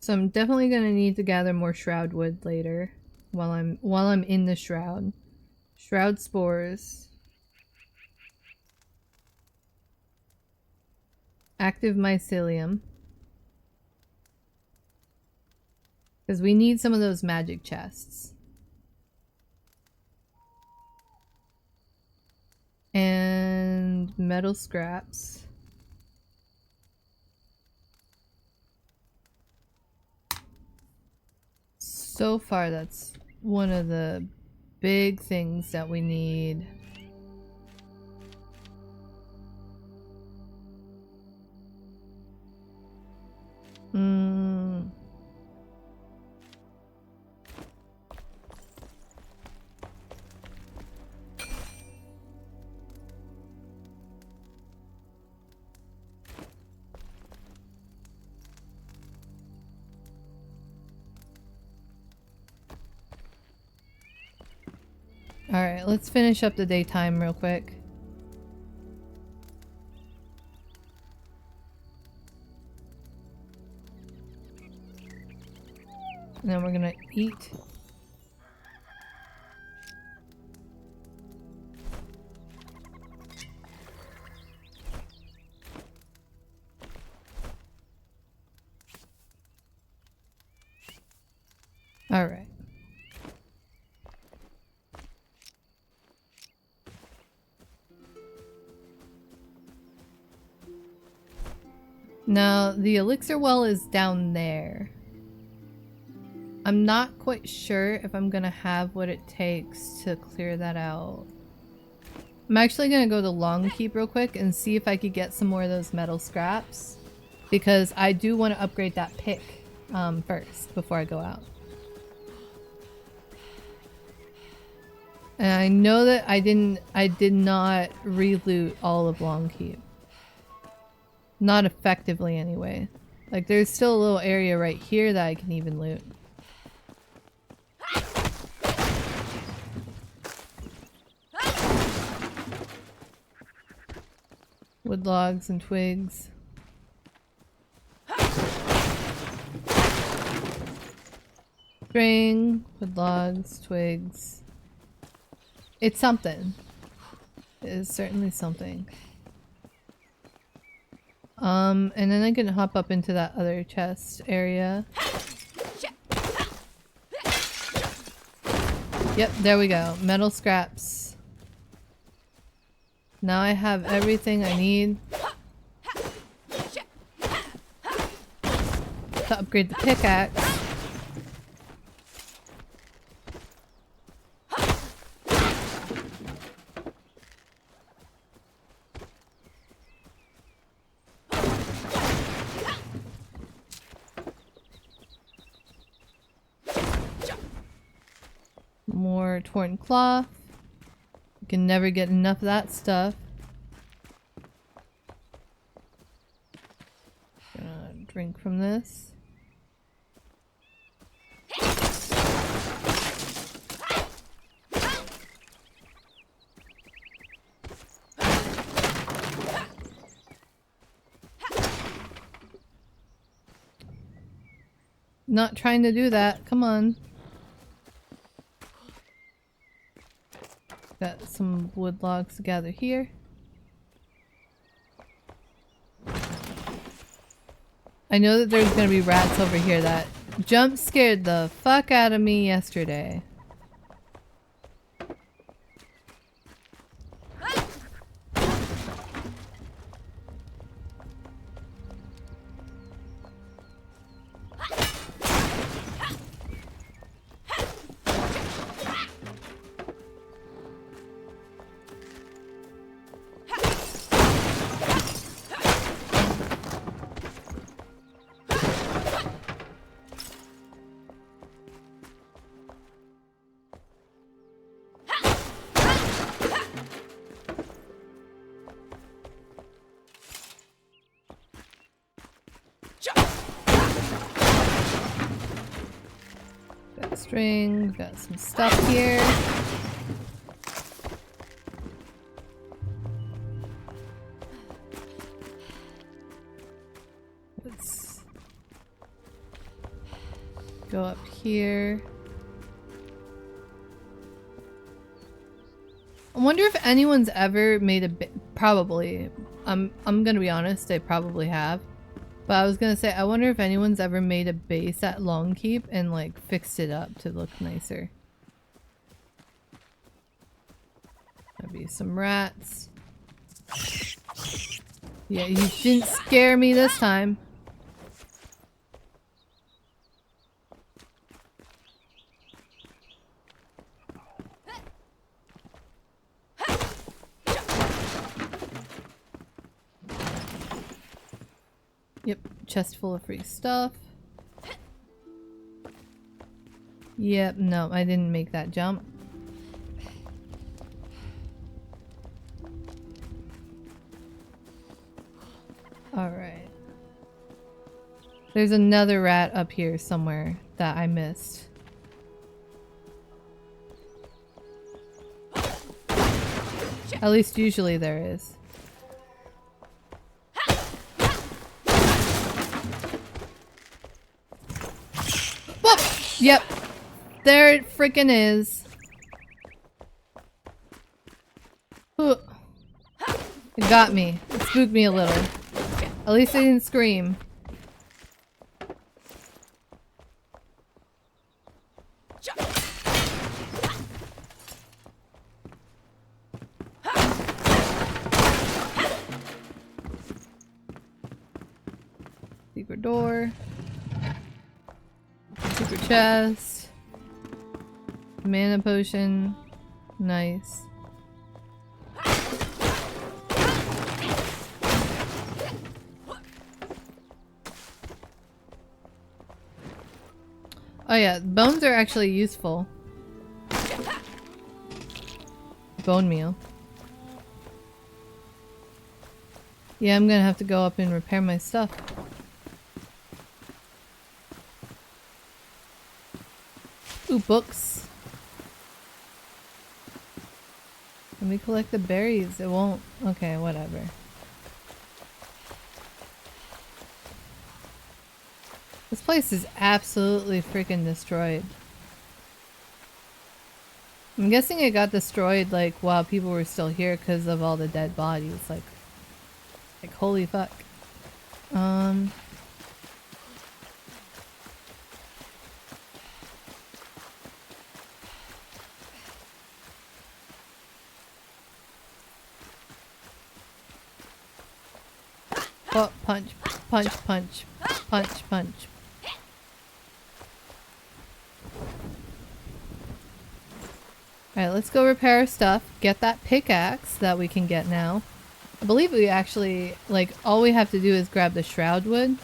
So I'm definitely gonna need to gather more shroudwood later. while I'm in the shroud. Shroud spores. Active mycelium. Because we need some of those magic chests. And metal scraps. So far, that's one of the big things that we need. Alright, let's finish up the daytime real quick. And then we're gonna eat. Alright. Now, the elixir well is down there. I'm not quite sure if I'm gonna have what it takes to clear that out. I'm actually gonna go to Longkeep real quick and see if I could get some more of those metal scraps. Because I do want to upgrade that pick first before I go out. And I know that I did not re-loot all of Longkeep. Not effectively anyway. Like there's still a little area right here that I can even loot. Wood logs and twigs. String, wood logs, twigs. It's something. It is certainly something. And then I can hop up into that other chest area. Yep, there we go. Metal scraps. Now I have everything I need to upgrade the pickaxe. More torn cloth. You can never get enough of that stuff. Gonna drink from this. Not trying to do that. Come on. Got some wood logs to gather here. I know that there's gonna be rats over here that jump scared the fuck out of me yesterday. Got string, got some stuff here. Let's go up here. wonder if anyone's ever made a probably. I'm gonna be honest, they probably have. But I was gonna say, I wonder if anyone's ever made a base at Longkeep and like fixed it up to look nicer. Maybe some rats. Yeah, you didn't scare me this time. Yep, chest full of free stuff. Yep, no, I didn't make that jump. Alright. There's another rat up here somewhere that I missed. At least usually there is. Whoop! Yep. There it freaking is. Ooh. It got me. It spooked me a little. At least I didn't scream. Secret door. Secret chest. Mana potion. Nice. Oh yeah, bones are actually useful. Bone meal. Yeah, I'm gonna have to go up and repair my stuff. Ooh, books. Let me collect the berries. It won't. Okay, whatever. This place is absolutely freaking destroyed. I'm guessing it got destroyed like while people were still here because of all the dead bodies. Like holy fuck. Oh, punch, punch, punch, punch, punch. Alright, let's go repair our stuff. Get that pickaxe that we can get now. I believe we actually, like, all we have to do is grab the shroud wood.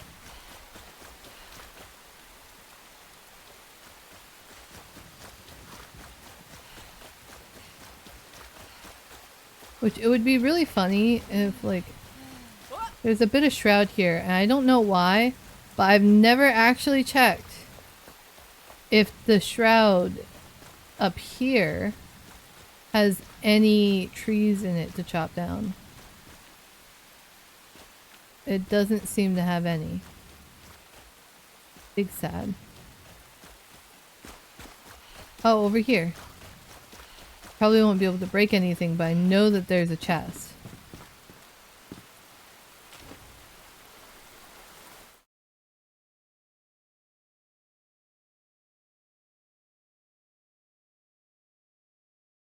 Which, it would be really funny if, like, there's a bit of shroud here, and I don't know why, but I've never actually checked if the shroud up here has any trees in it to chop down. It doesn't seem to have any. Big sad. Oh, over here. Probably won't be able to break anything, but I know that there's a chest.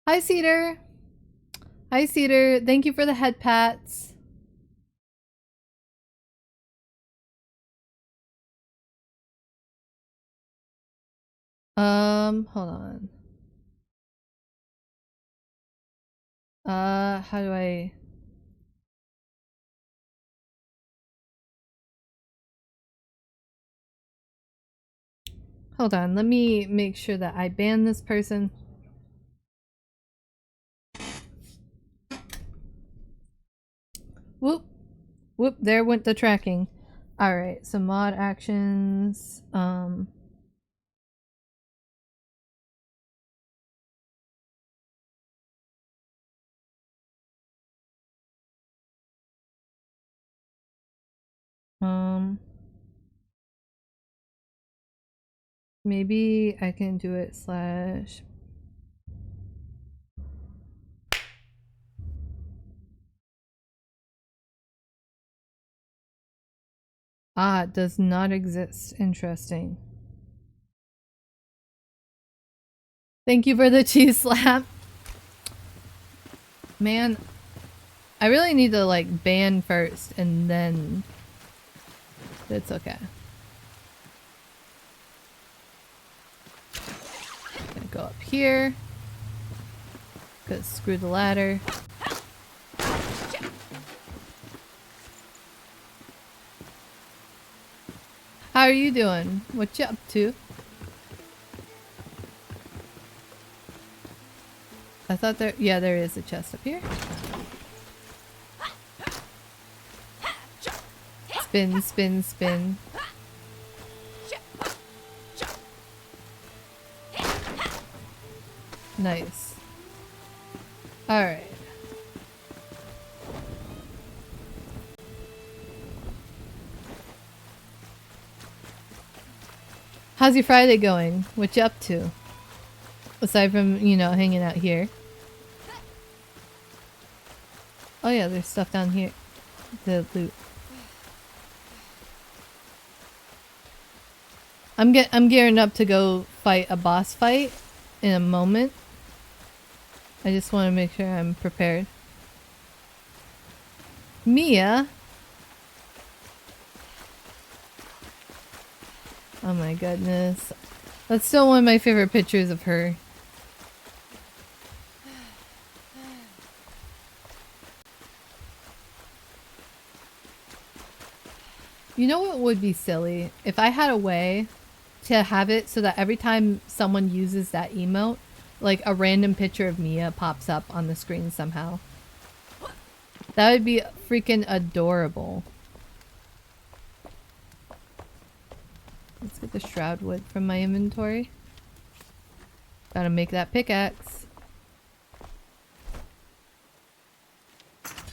Hi, Cedar. Hi, Cedar. Thank you for the head pats. Hold on. How do I... Hold on, let me make sure that I ban this person. Whoop. Whoop, there went the tracking. Alright, so mod actions, maybe I can do it slash... Ah, it does not exist. Interesting. Thank you for the cheese slap. Man, I really need to like ban first and then... It's okay. Gonna go up here. Cause screw the ladder. How are you doing? What you up to? I thought there- yeah, there is a chest up here. Spin, spin, spin. Nice. Alright. How's your Friday going? What you up to? Aside from, you know, hanging out here. Oh yeah, there's stuff down here. The loot. I'm gearing up to go fight a boss fight in a moment. I just want to make sure I'm prepared. Mia? Oh my goodness. That's still one of my favorite pictures of her. You know what would be silly? If I had a way to have it so that every time someone uses that emote, like a random picture of Mia pops up on the screen somehow. That would be freaking adorable. Let's get the shroud wood from my inventory. Gotta make that pickaxe.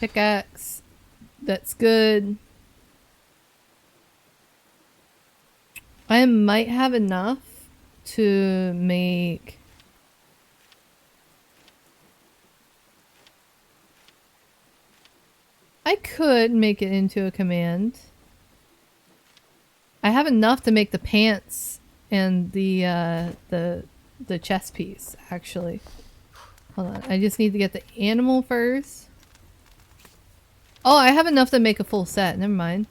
Pickaxe. That's good. I might have enough to make... I could make it into a command. I have enough to make the pants and the chest piece, actually. Hold on, I just need to get the animal first. Oh, I have enough to make a full set. Never mind.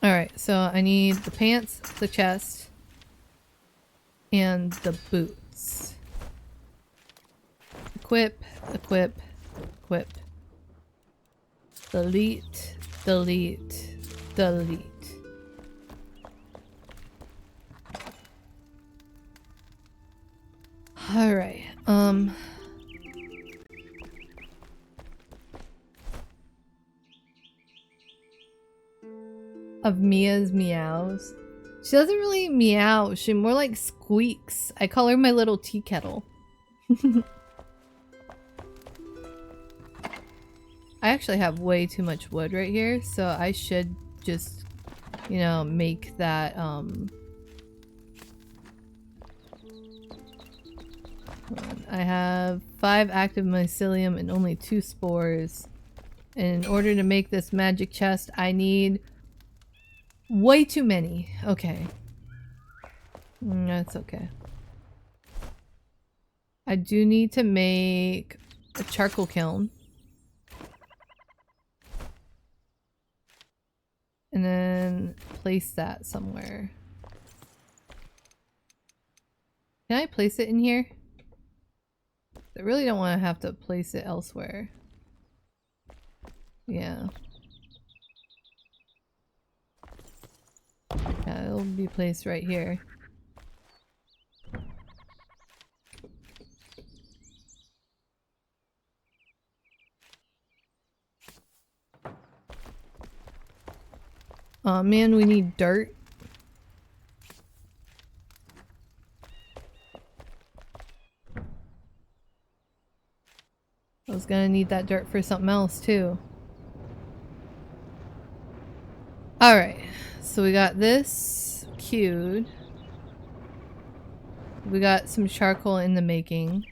Alright, so I need the pants, the chest, and the boots. Equip, equip, equip. Delete, delete, delete. Alright, of Mia's meows. She doesn't really meow, she more like squeaks. I call her my little tea kettle. I actually have way too much wood right here, so I should just, you know, make that, I have 5 active mycelium and only 2 spores. And in order to make this magic chest, I need way too many. Okay. That's okay. I do need to make a charcoal kiln. And then place that somewhere. Can I place it in here? I really don't want to have to place it elsewhere. Yeah. Yeah, it'll be placed right here. Oh man, we need dirt. I was gonna need that dirt for something else too. Alright, so we got this queued. We got some charcoal in the making.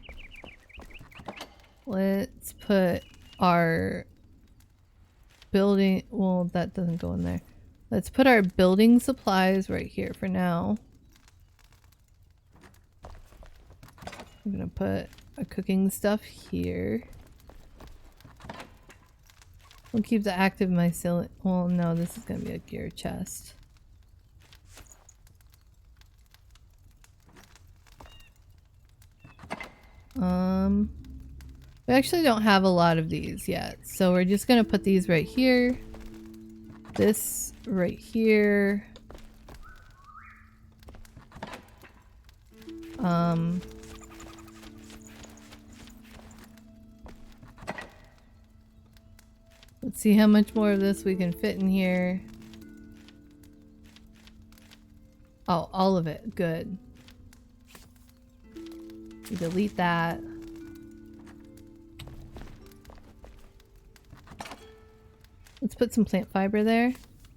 Let's put our building... Well, that doesn't go in there. Let's put our building supplies right here for now. I'm gonna put our cooking stuff here. We'll keep the active mycelium. Well, no, this is gonna be a gear chest. We actually don't have a lot of these yet, so we're just gonna put these right here. This right here. Let's see how much more of this we can fit in here. Oh, all of it. Good. We delete that. Let's put some plant fiber there,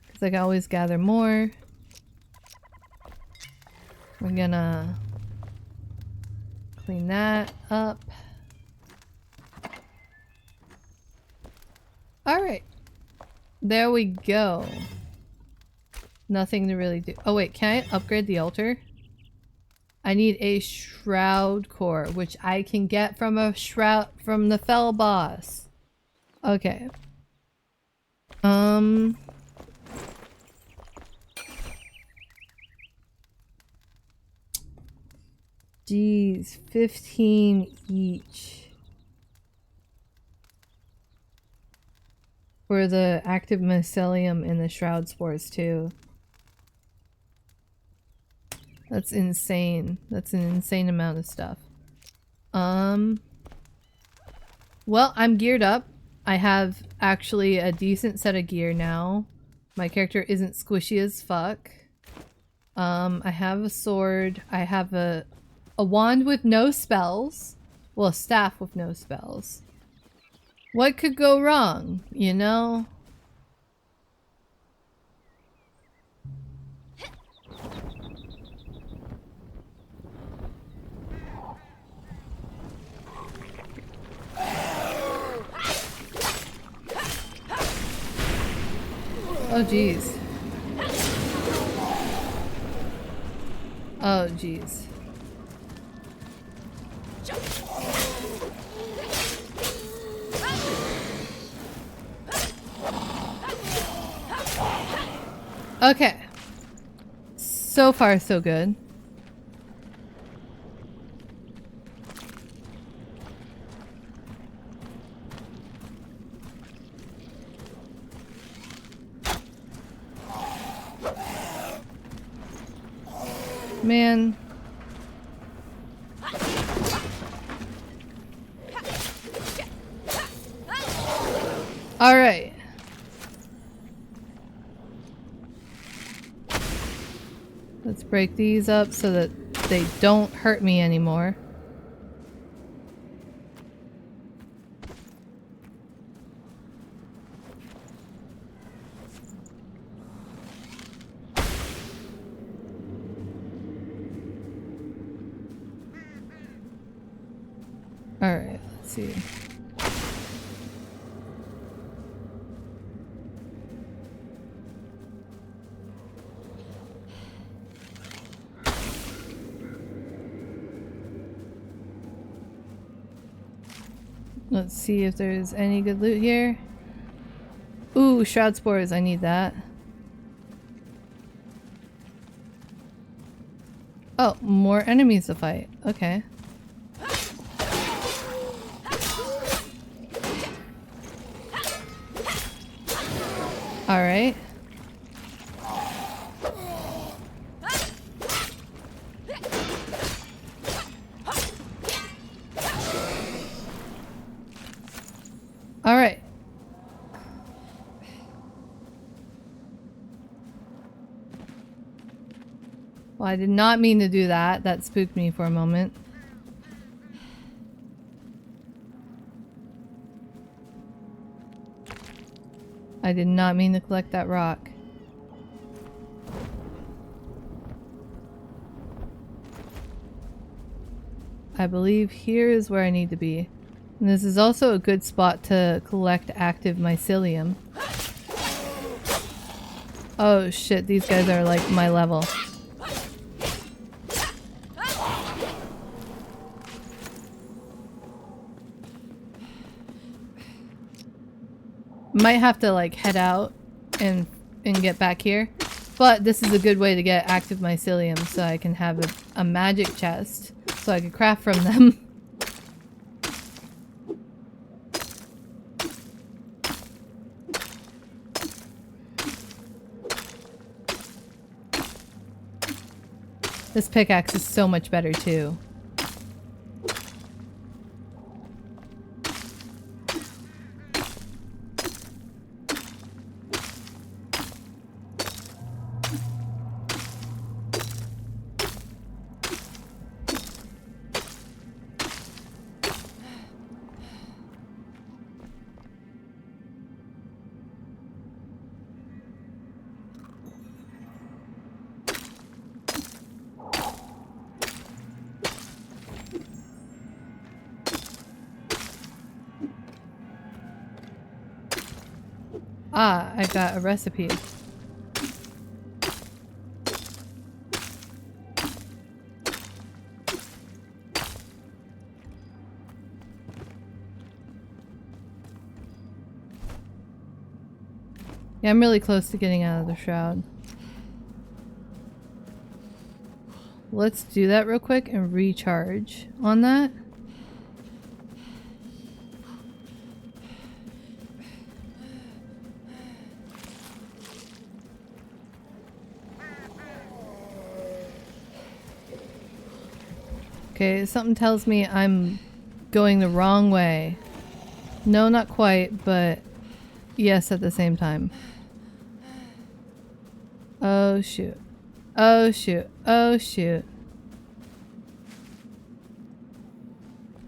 because I can always gather more. We're gonna clean that up. Alright. There we go. Nothing to really do. Oh wait, can I upgrade the altar? I need a shroud core, which I can get from a shroud from the fell boss. Okay. Geez, 15 each. For the active mycelium and the shroud spores too. That's insane. That's an insane amount of stuff. Well, I'm geared up. I have actually a decent set of gear now. My character isn't squishy as fuck. I have a sword. I have a wand with no spells. Well, a staff with no spells. What could go wrong, you know? Oh jeez. Oh jeez. Okay. So far, so good. Man. All right. Let's break these up so that they don't hurt me anymore. All right, let's see. Let's see if there's any good loot here. Ooh, shroud spores, I need that. Oh, more enemies to fight. Okay. Alright. Alright. Well, I did not mean to do that. That spooked me for a moment. I did not mean to collect that rock. I believe here is where I need to be. And this is also a good spot to collect active mycelium. Oh shit, these guys are like my level. Might have to like head out and get back here. But this is a good way to get active mycelium so I can have a magic chest so I can craft from them. This pickaxe is so much better too. Ah, I got a recipe. Yeah, I'm really close to getting out of the shroud. Let's do that real quick and recharge on that. Okay, something tells me I'm going the wrong way. No, not quite, but yes at the same time. Oh shoot. Oh shoot. Oh shoot.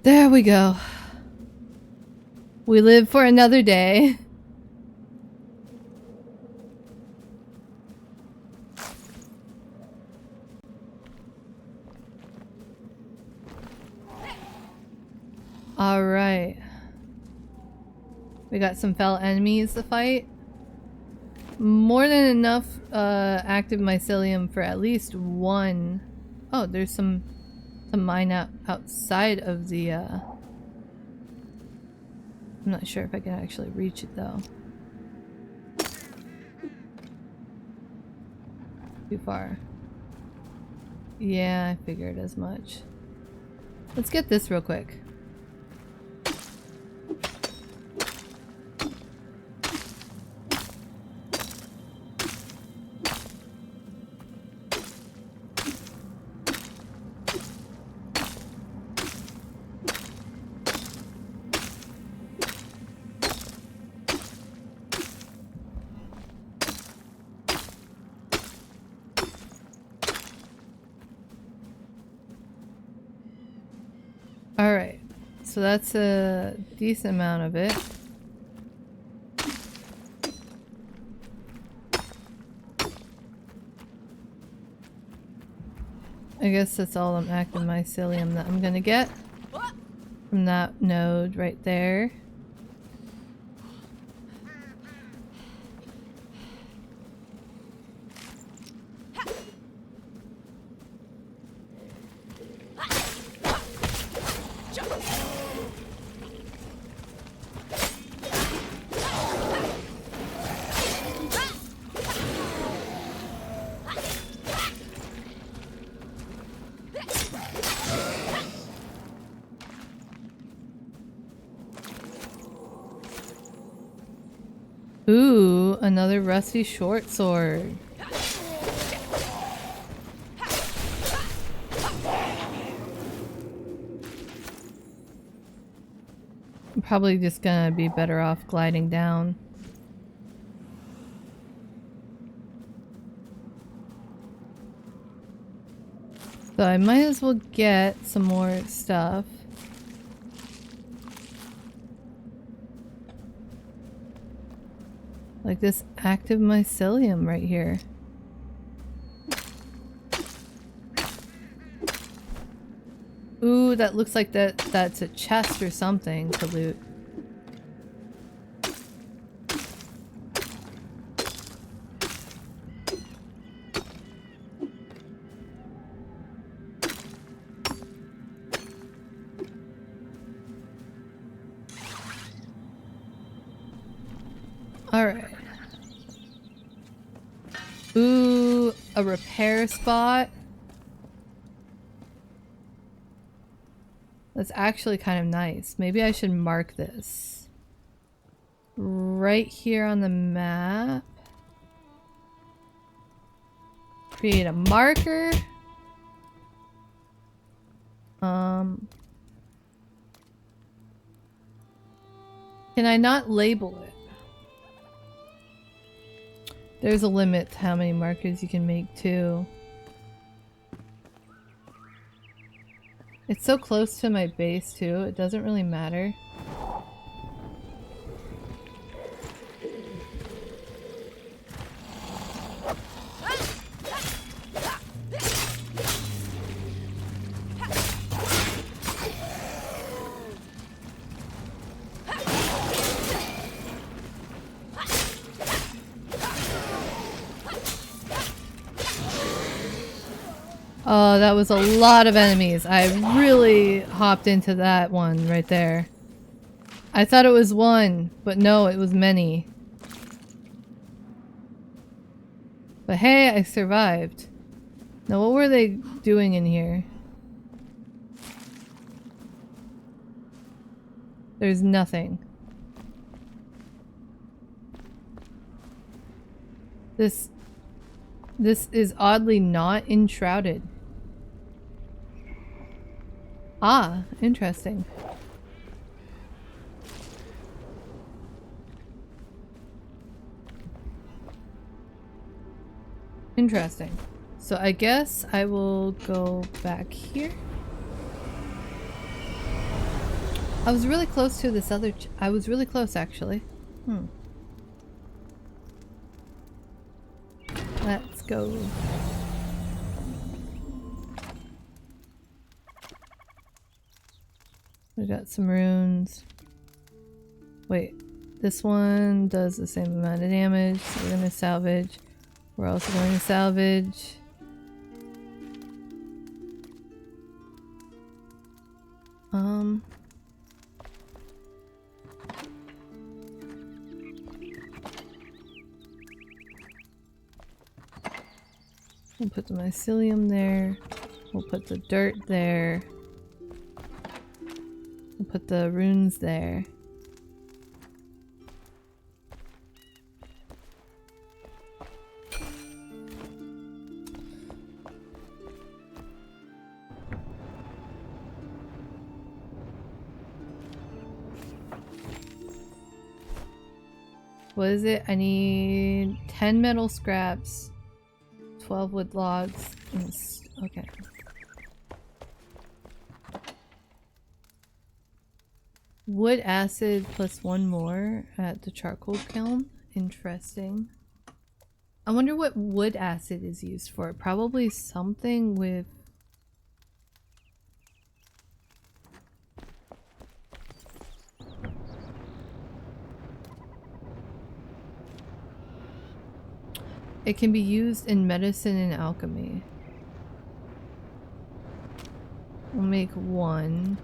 There we go. We live for another day. Alright. We got some fell enemies to fight. More than enough active mycelium for at least one. Oh, there's some mine outside of the I'm not sure if I can actually reach it though. Too far. Yeah, I figured as much. Let's get this real quick. Alright, so that's a decent amount of it. I guess that's all I'm active mycelium that I'm gonna get from that node right there. Ooh, another rusty short sword. I'm probably just gonna be better off gliding down. So I might as well get some more stuff. Like this active mycelium right here. Ooh, that looks like that's a chest or something to loot. Alright. Ooh, a repair spot. That's actually kind of nice. Maybe I should mark this. Right here on the map. Create a marker. Can I not label it? There's a limit to how many markers you can make too. It's so close to my base too, it doesn't really matter. Oh, that was a lot of enemies. I really hopped into that one right there. I thought it was one, but no, it was many. But hey, I survived. Now what were they doing in here? There's nothing. This is oddly not enshrouded. Ah, interesting. Interesting. So I guess I will go back here. I was really close to this other I was really close actually. Let's go. We got some runes. Wait, this one does the same amount of damage, so we're gonna salvage. We're also going to salvage. We'll put the mycelium there. We'll put the dirt there. We'll put the runes there. What is it? I need 10 metal scraps, 12 wood logs, and okay. Wood acid plus one more at the charcoal kiln. Interesting. I wonder what wood acid is used for. Probably something with... It can be used in medicine and alchemy. We'll make one.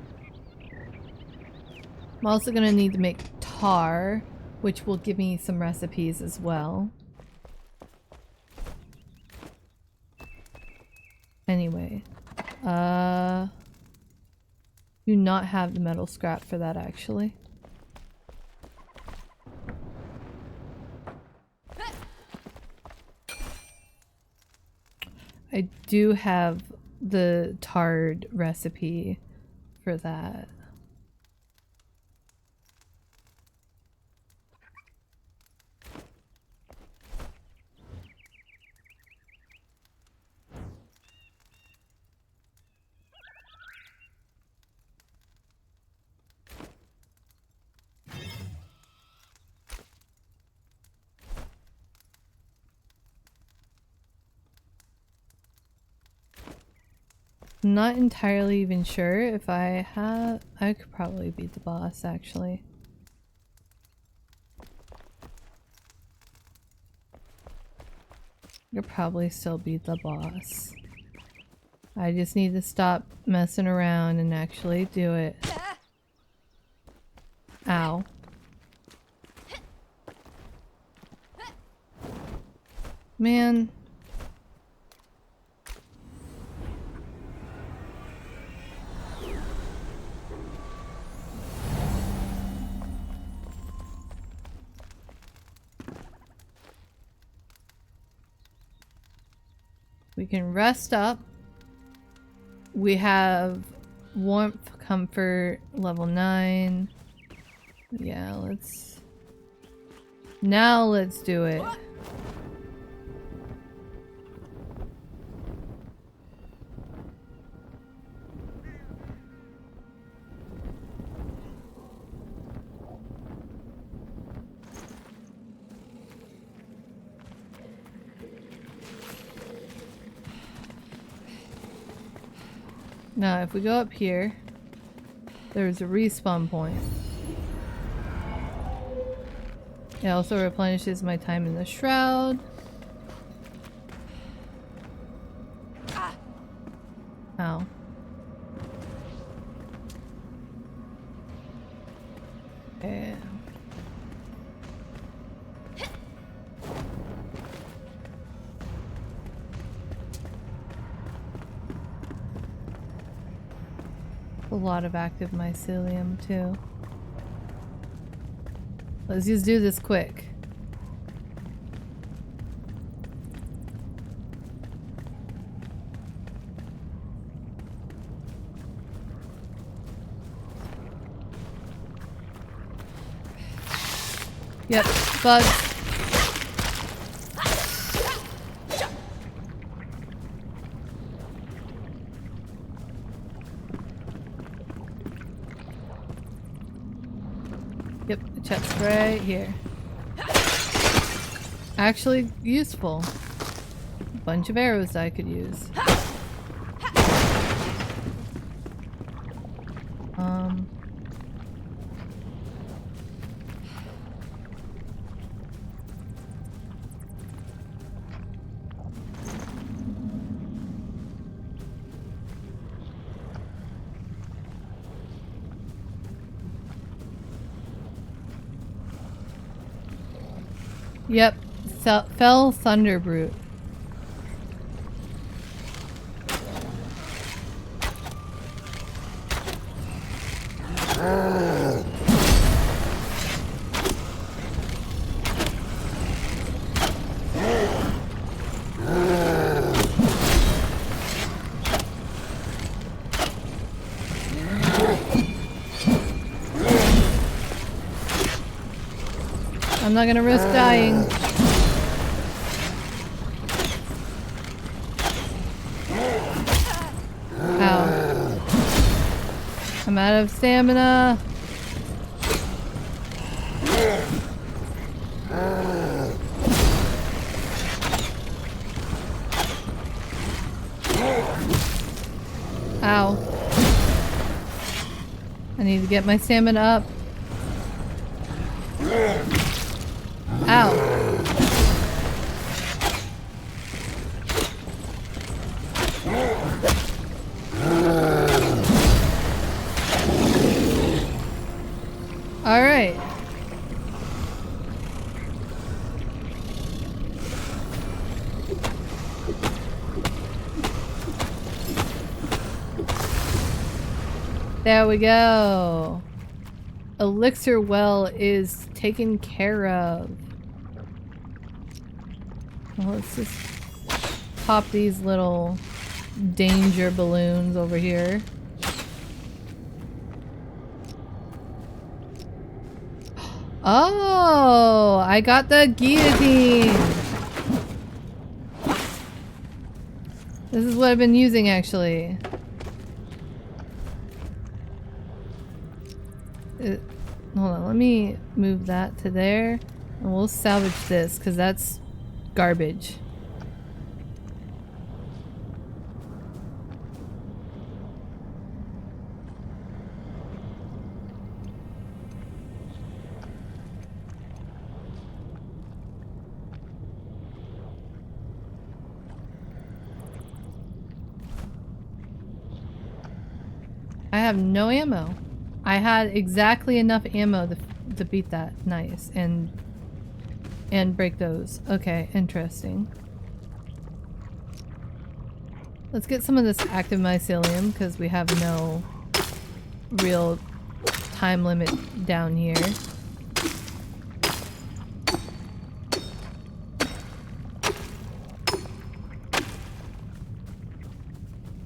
I'm also gonna need to make tar, which will give me some recipes as well. Anyway, do not have the metal scrap for that actually. I do have the tarred recipe for that. Not entirely even sure if I could probably beat the boss actually. I could probably still beat the boss. I just need to stop messing around and actually do it. Ow. Man. We can rest up. We have warmth, comfort, level 9. Yeah, let's... Now let's do it. Now, if we go up here, there's a respawn point. It also replenishes my time in the shroud. Ow. Okay. A lot of active mycelium too. Let's just do this quick. Yep, bugs. Yep, the chest's right here. Actually useful. A bunch of arrows that I could use. Yep, Fell Thunderbrute. I'm not gonna risk dying. Ow. I'm out of stamina. Ow. I need to get my stamina up. Ow. All right. There we go. Elixir well is taken care of. Well, let's just pop these little danger balloons over here. Oh, I got the guillotine. This is what I've been using actually. Hold on, let me move that to there and we'll salvage this because that's garbage. have no ammo. I had exactly enough ammo to beat that. Nice. And break those. Okay, interesting. Let's get some of this active mycelium because we have no real time limit down here.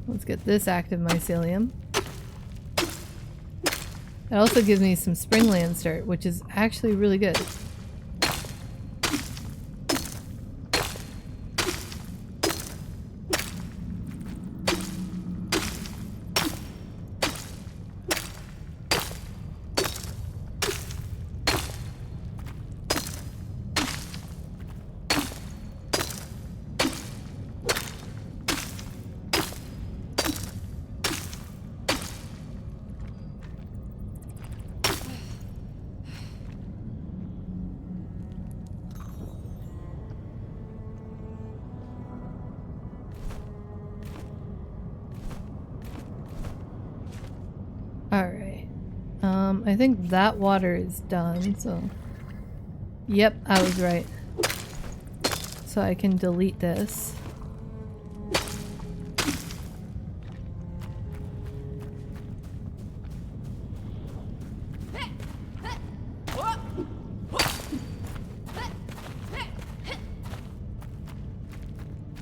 Let's get this active mycelium. It also gives me some springland dirt, which is actually really good. Alright. I think that water is done, so... Yep, I was right. So I can delete this.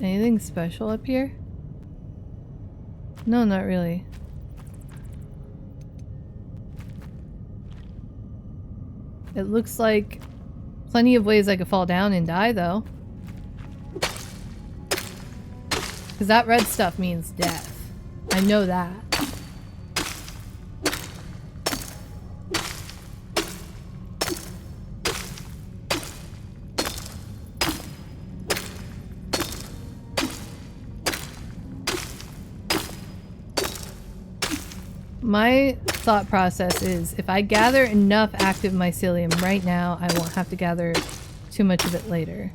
Anything special up here? No, not really. It looks like plenty of ways I could fall down and die, though. Because that red stuff means death. I know that. My thought process is if I gather enough active mycelium right now, I won't have to gather too much of it later.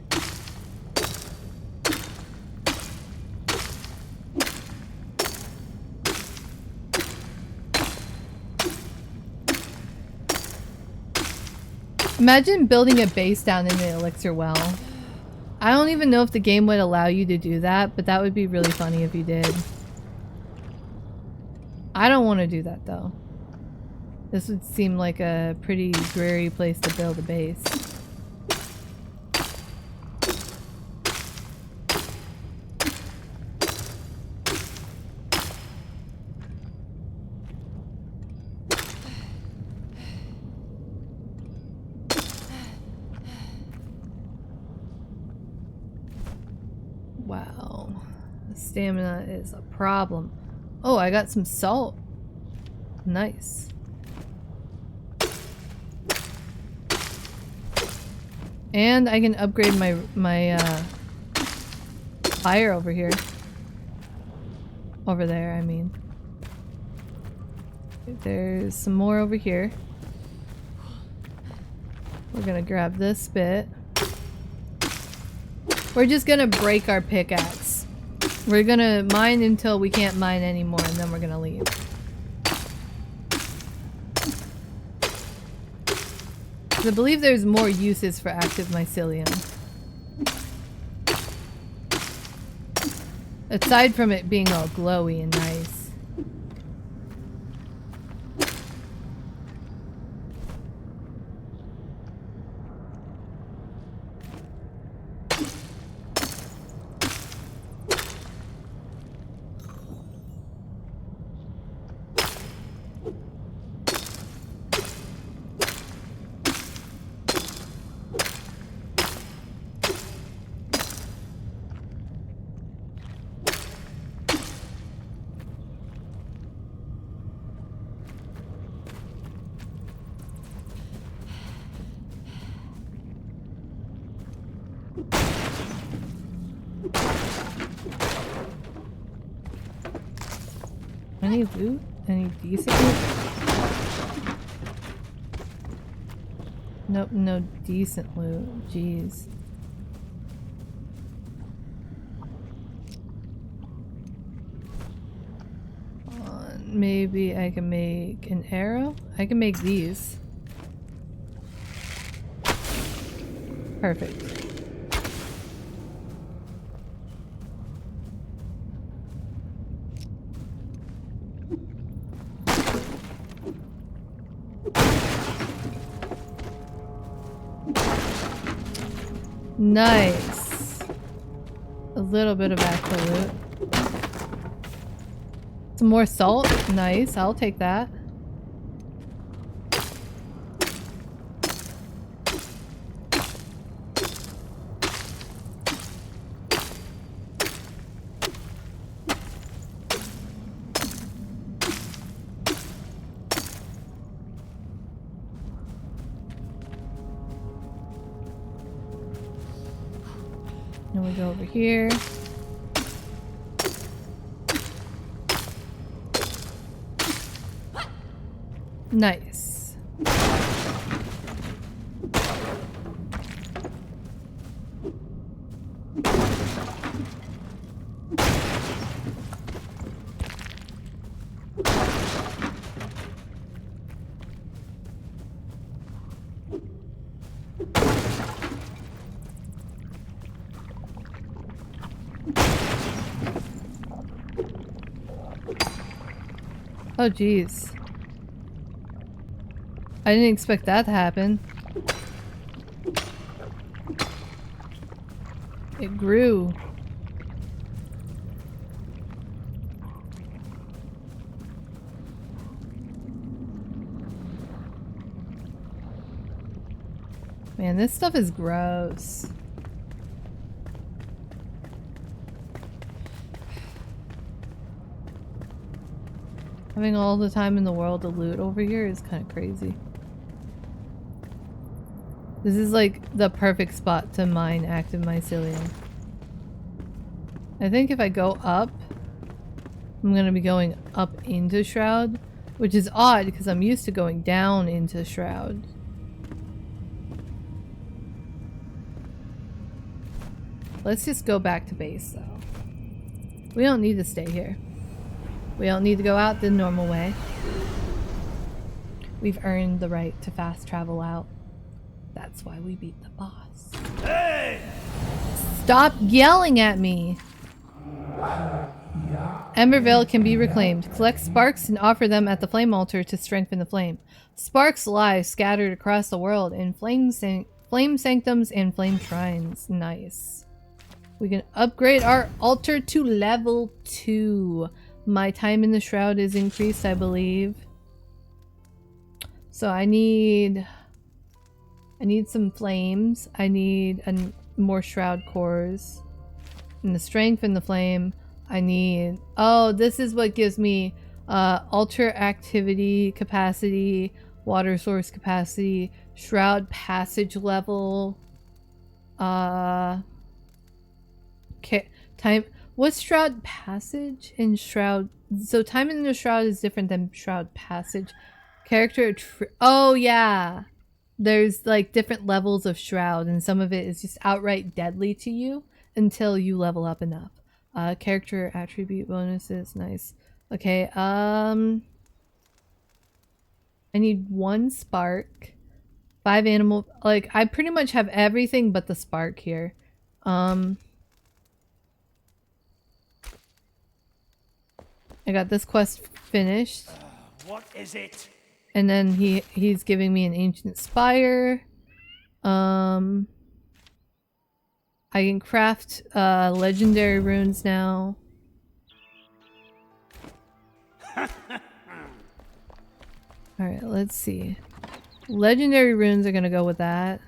Imagine building a base down in the elixir well. I don't even know if the game would allow you to do that, but that would be really funny if you did. I don't want to do that though. This would seem like a pretty dreary place to build a base. Wow. Stamina is a problem. Oh, I got some salt. Nice. And I can upgrade my fire over here. Over there, I mean. There's some more over here. We're gonna grab this bit. We're just gonna break our pickaxe. We're gonna mine until we can't mine anymore, and then we're gonna leave. I believe there's more uses for active mycelium. Aside from it being all glowy and nice. Any loot? Any decent loot? Nope, no decent loot. Jeez. Come on. maybe I can make an arrow? I can make these. Perfect. Nice. A little bit of actual loot. Some more salt. Nice. I'll take that. Then we go over here. Nice. Oh, jeez. I didn't expect that to happen. It grew. Man, this stuff is gross. Having all the time in the world to loot over here is kind of crazy. This is like the perfect spot to mine active mycelium. I think if I go up, I'm gonna be going up into Shroud, which is odd because I'm used to going down into Shroud. Let's just go back to base though. We don't need to stay here. We don't need to go out the normal way. We've earned the right to fast travel out. That's why we beat the boss. Hey! Stop yelling at me! Embervale can be reclaimed. Collect sparks and offer them at the flame altar to strengthen the flame. Sparks lie scattered across the world in flame sanctums and flame shrines. Nice. We can upgrade our altar to level 2. My time in the shroud is increased, I believe. So I need some flames. I need more shroud cores. And the strength in the flame. I need... Oh, this is what gives me altar activity capacity, water source capacity, shroud passage level. Time... What's shroud passage and shroud? So time in the shroud is different than shroud passage. Character... Oh, yeah. There's like different levels of shroud and some of it is just outright deadly to you until you level up enough. Character attribute bonuses. Nice. Okay, I need 1 spark. 5 animal... Like, I pretty much have everything but the spark here. I got this quest finished. What is it? And then he's giving me an ancient spire. I can craft legendary runes now. Alright, let's see. Legendary runes are gonna go with that.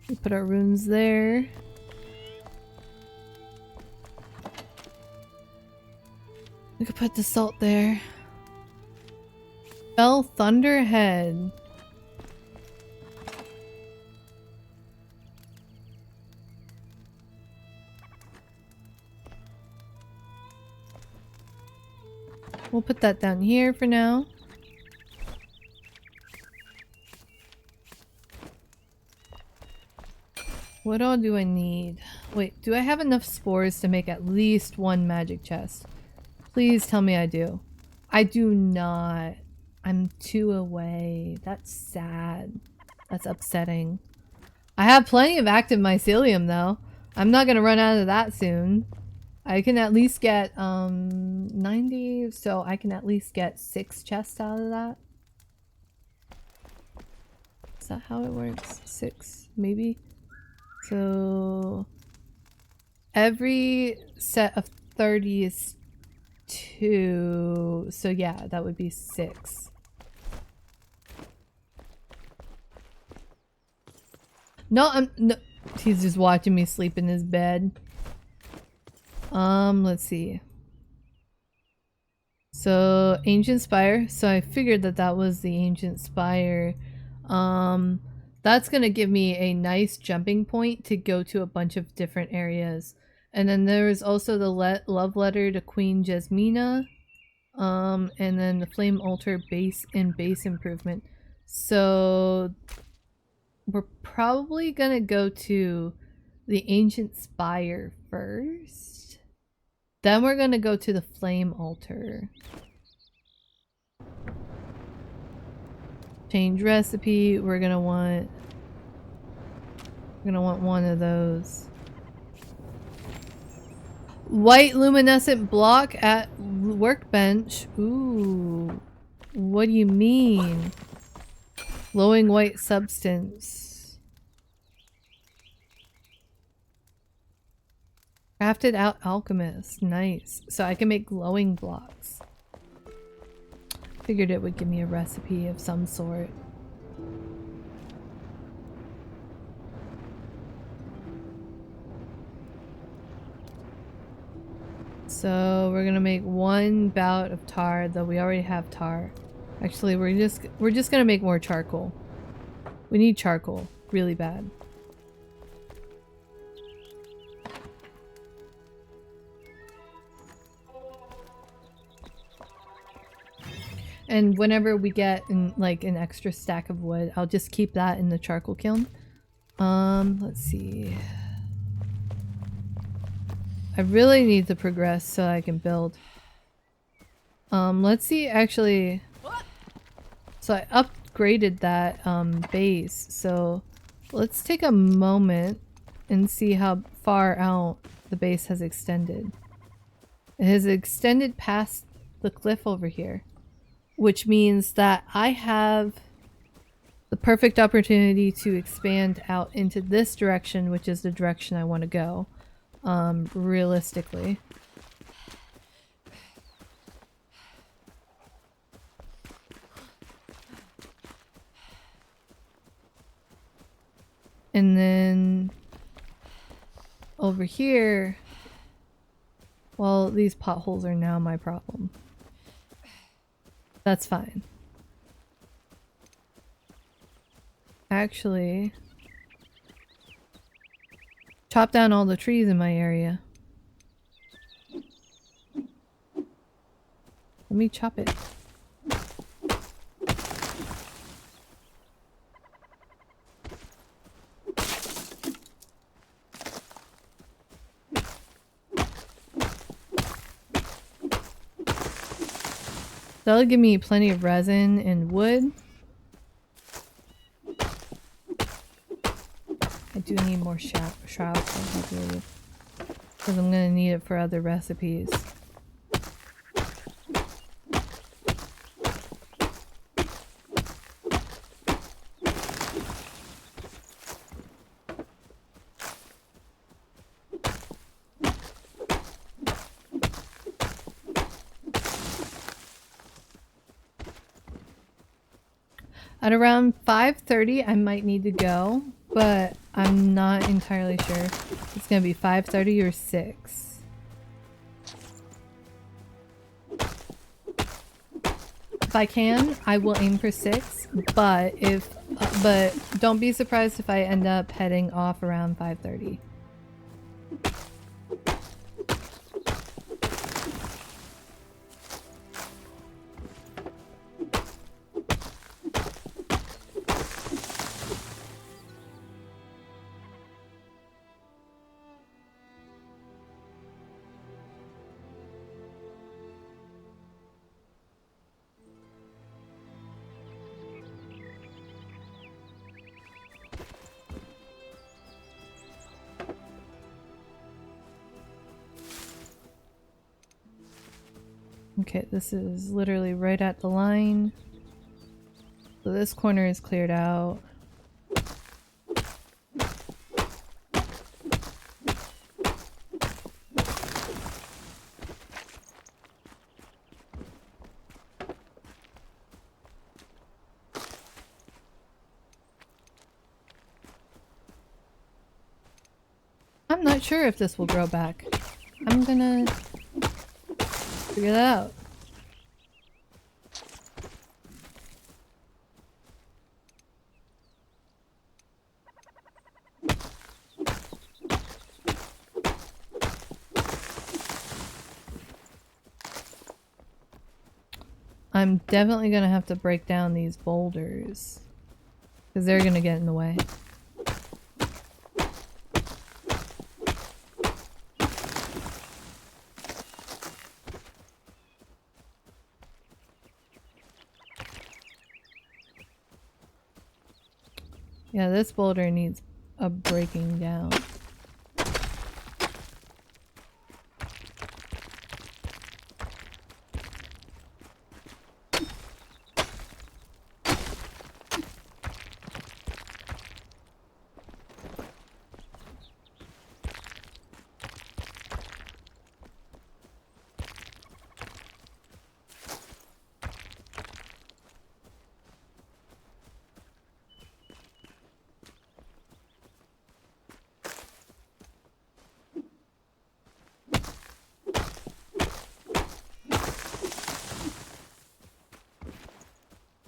We put our runes there. We could put the salt there. Fell Thunderhead. We'll put that down here for now. What all do I need? Wait, do I have enough spores to make at least one magic chest? Please tell me I do. I do not. I'm 2 away. That's sad. That's upsetting. I have plenty of active mycelium though. I'm not gonna run out of that soon. I can at least get 90, so I can at least get 6 chests out of that. Is that how it works? 6, maybe? So every set of 30 is 2. So yeah, that would be 6. No, he's just watching me sleep in his bed. Let's see. So ancient spire. So I figured that that was the ancient spire. That's gonna give me a nice jumping point to go to a bunch of different areas. And then there is also the love letter to Queen Jasmina. And then the flame altar base and base improvement. So we're probably gonna go to the ancient spire first. Then we're gonna go to the flame altar. Change recipe. We're gonna want one of those. White luminescent block at workbench. Ooh. What do you mean? Glowing white substance. Crafted out alchemist. Nice. So I can make glowing blocks. Figured it would give me a recipe of some sort. So we're gonna make 1 bout of tar, though we already have tar. Actually, we're just gonna make more charcoal. We need charcoal really bad. And whenever we get like an extra stack of wood, I'll just keep that in the charcoal kiln. Let's see. I really need to progress so I can build. Let's see actually. So I upgraded that base. So let's take a moment and see how far out the base has extended. It has extended past the cliff over here, which means that I have the perfect opportunity to expand out into this direction, which is the direction I want to go, realistically. And then over here, well, these potholes are now my problem. That's fine. Actually, chop down all the trees in my area. Let me chop it. That'll give me plenty of resin and wood. I do need more shrouds, because I'm gonna need it for other recipes. At around 5:30 I might need to go, but I'm not entirely sure. It's gonna be 5:30 or 6. If I can, I will aim for 6, but don't be surprised if I end up heading off around 5:30. Okay, this is literally right at the line. So this corner is cleared out. I'm not sure if this will grow back. I'm gonna figure that out. I'm definitely gonna have to break down these boulders because they're gonna get in the way. Yeah, this boulder needs a breaking down.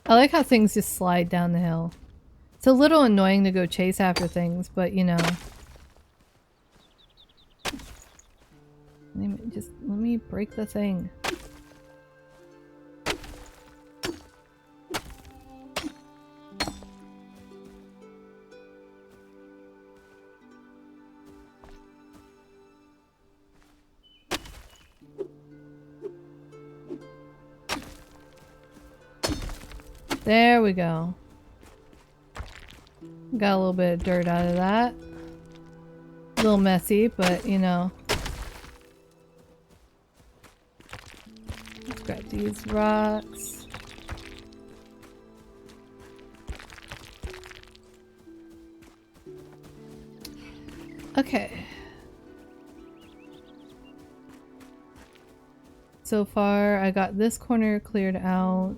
I like how things just slide down the hill. It's a little annoying to go chase after things, but you know. Let me break the thing. There we go. Got a little bit of dirt out of that. A little messy, but you know. Let's grab these rocks. Okay. So far, I got this corner cleared out.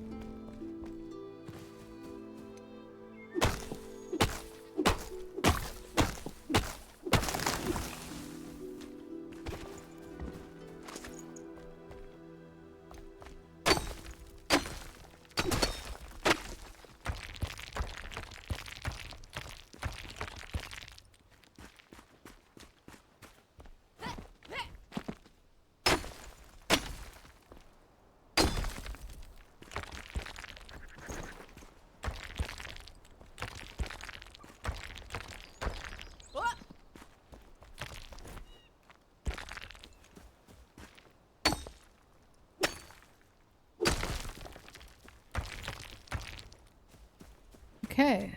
Okay.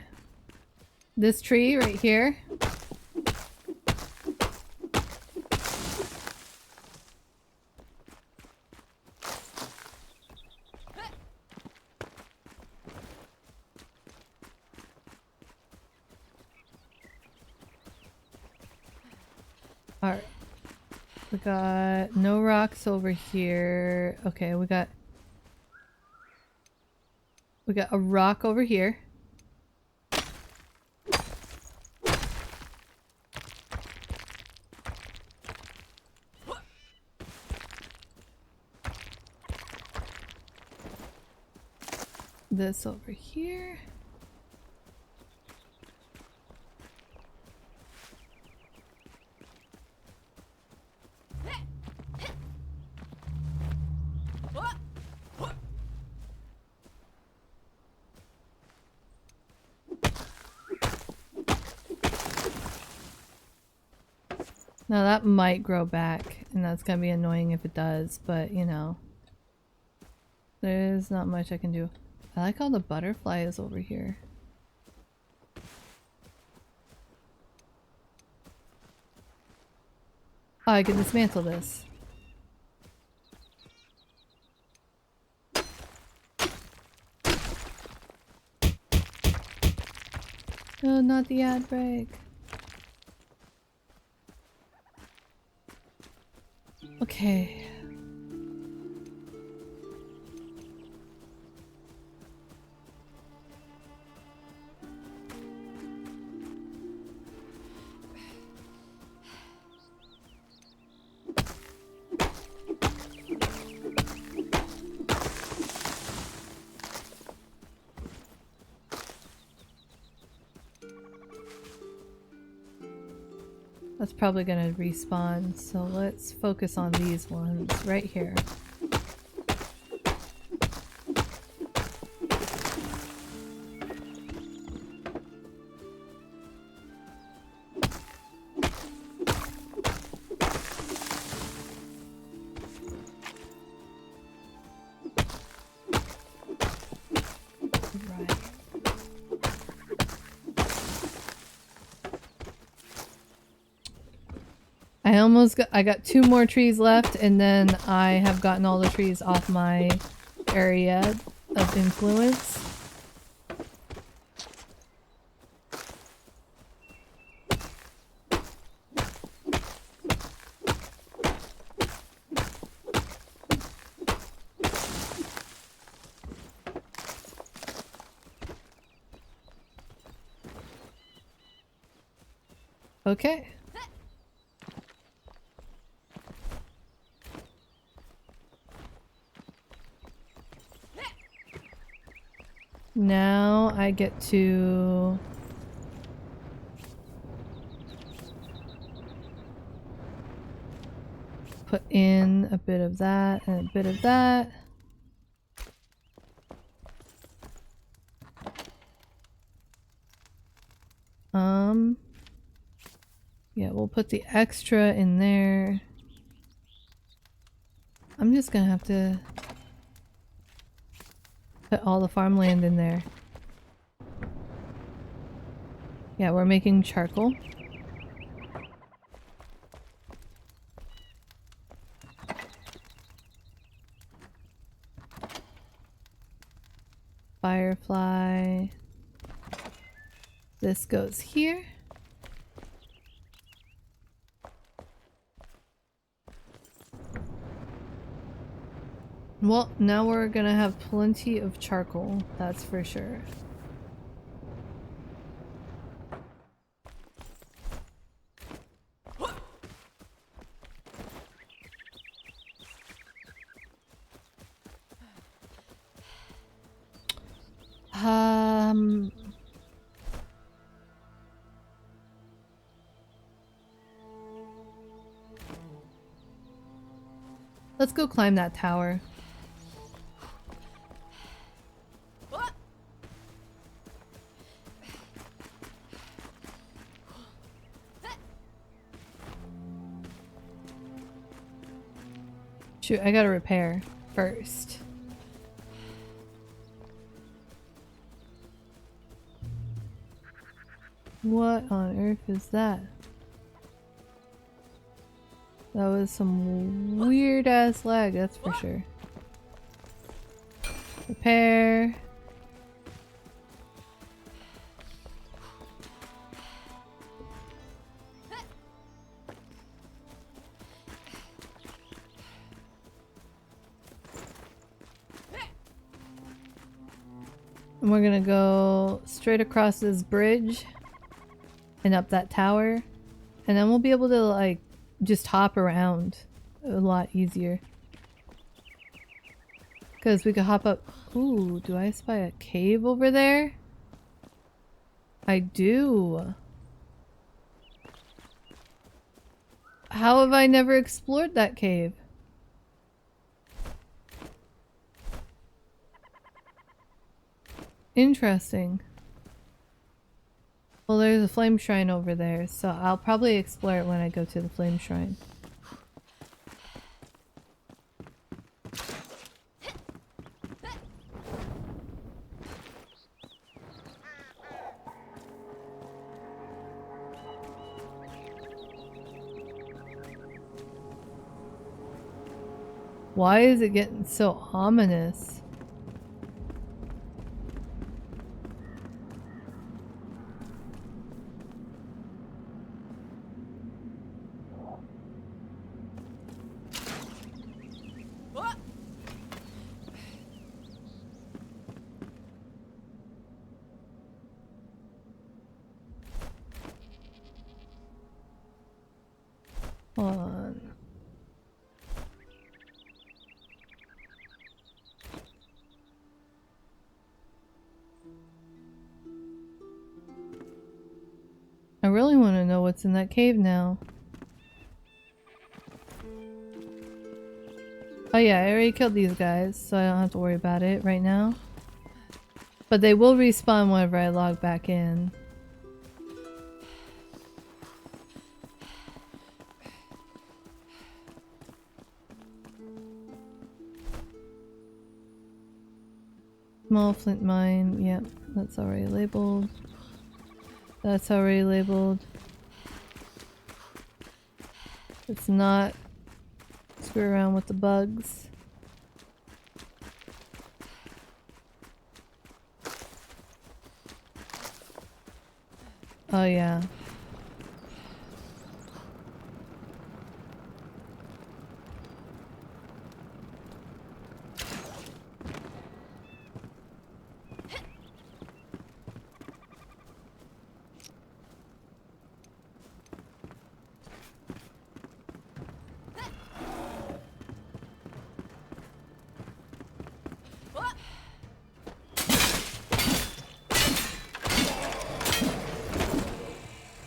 This tree right here. Alright. We got no rocks over here. Okay, we got a rock over here. This over here. Now that might grow back, and that's gonna be annoying if it does, but you know. There's not much I can do. I like how the butterfly is over here. Oh, I can dismantle this. No, not the ad break. Okay. That's probably gonna respawn, so let's focus on these ones right here. Right. I got 2 more trees left, and then I have gotten all the trees off my area of influence. Okay. Now I get to put in a bit of that and a bit of that. Yeah, we'll put the extra in there. I'm just gonna have to put all the farmland in there. Yeah, we're making charcoal. Firefly. This goes here. Well, now we're gonna have plenty of charcoal, that's for sure. Let's go climb that tower. Shoot, I gotta repair first. What on earth is that? That was some weird ass lag, that's for sure. Repair. And we're gonna go straight across this bridge and up that tower, and then we'll be able to like just hop around a lot easier. Because we could hop up. Ooh, do I spy a cave over there? I do. How have I never explored that cave? Interesting. Well, there's a flame shrine over there, so I'll probably explore it when I go to the flame shrine. Why is it getting so ominous? Hold on. I really want to know what's in that cave now. Oh yeah, I already killed these guys, so I don't have to worry about it right now. But they will respawn whenever I log back in. Small flint mine, yep, that's already labeled. That's already labeled. Let's not screw around with the bugs. Oh yeah.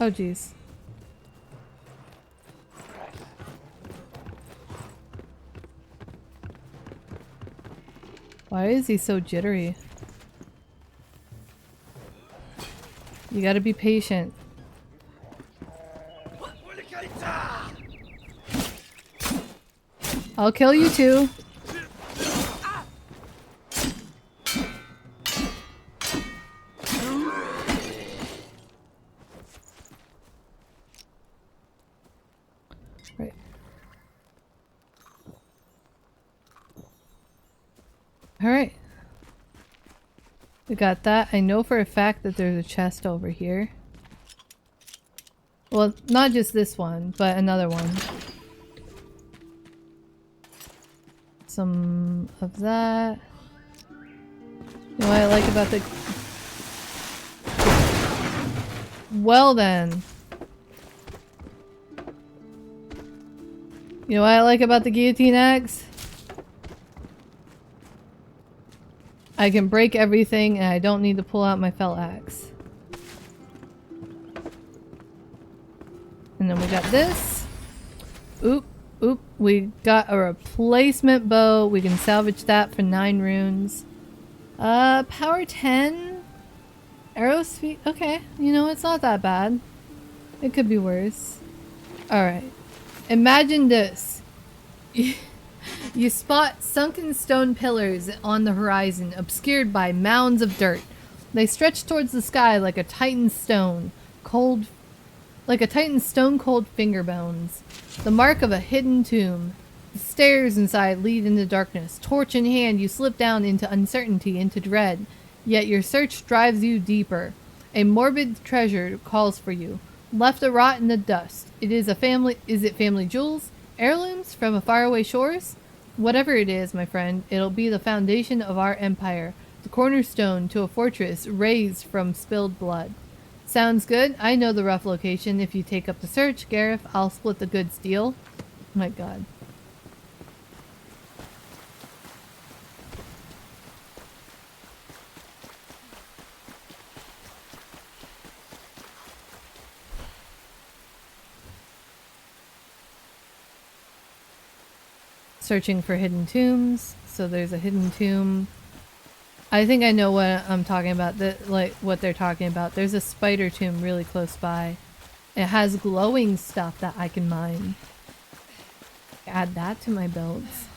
Oh jeez. Why is he so jittery? You gotta be patient. I'll kill you too. Right. Alright. We got that. I know for a fact that there's a chest over here. Well, not just this one, but another one. Some of that. You know what I like about the... Well then. You know what I like about the guillotine axe? I can break everything and I don't need to pull out my felt axe. And then we got this. Oop, oop. We got a replacement bow. We can salvage that for 9 runes. Power 10? Arrow speed? Okay, you know, it's not that bad. It could be worse. Alright. Imagine this. You spot sunken stone pillars on the horizon, obscured by mounds of dirt. They stretch towards the sky like a titan's stone cold finger bones. The mark of a hidden tomb. The stairs inside lead into darkness. Torch in hand, you slip down into uncertainty, into dread. Yet your search drives you deeper. A morbid treasure calls for you. Left to rot in the dust. Is it family jewels? Heirlooms from a faraway shores? Whatever it is, my friend, it'll be the foundation of our empire. The cornerstone to a fortress raised from spilled blood. Sounds good. I know the rough location. If you take up the search, Gareth, I'll split the goods deal. My god. Searching for hidden tombs. So there's a hidden tomb. I think I know what I'm talking about. What they're talking about. There's a spider tomb really close by. It has glowing stuff that I can mine. Add that to my builds.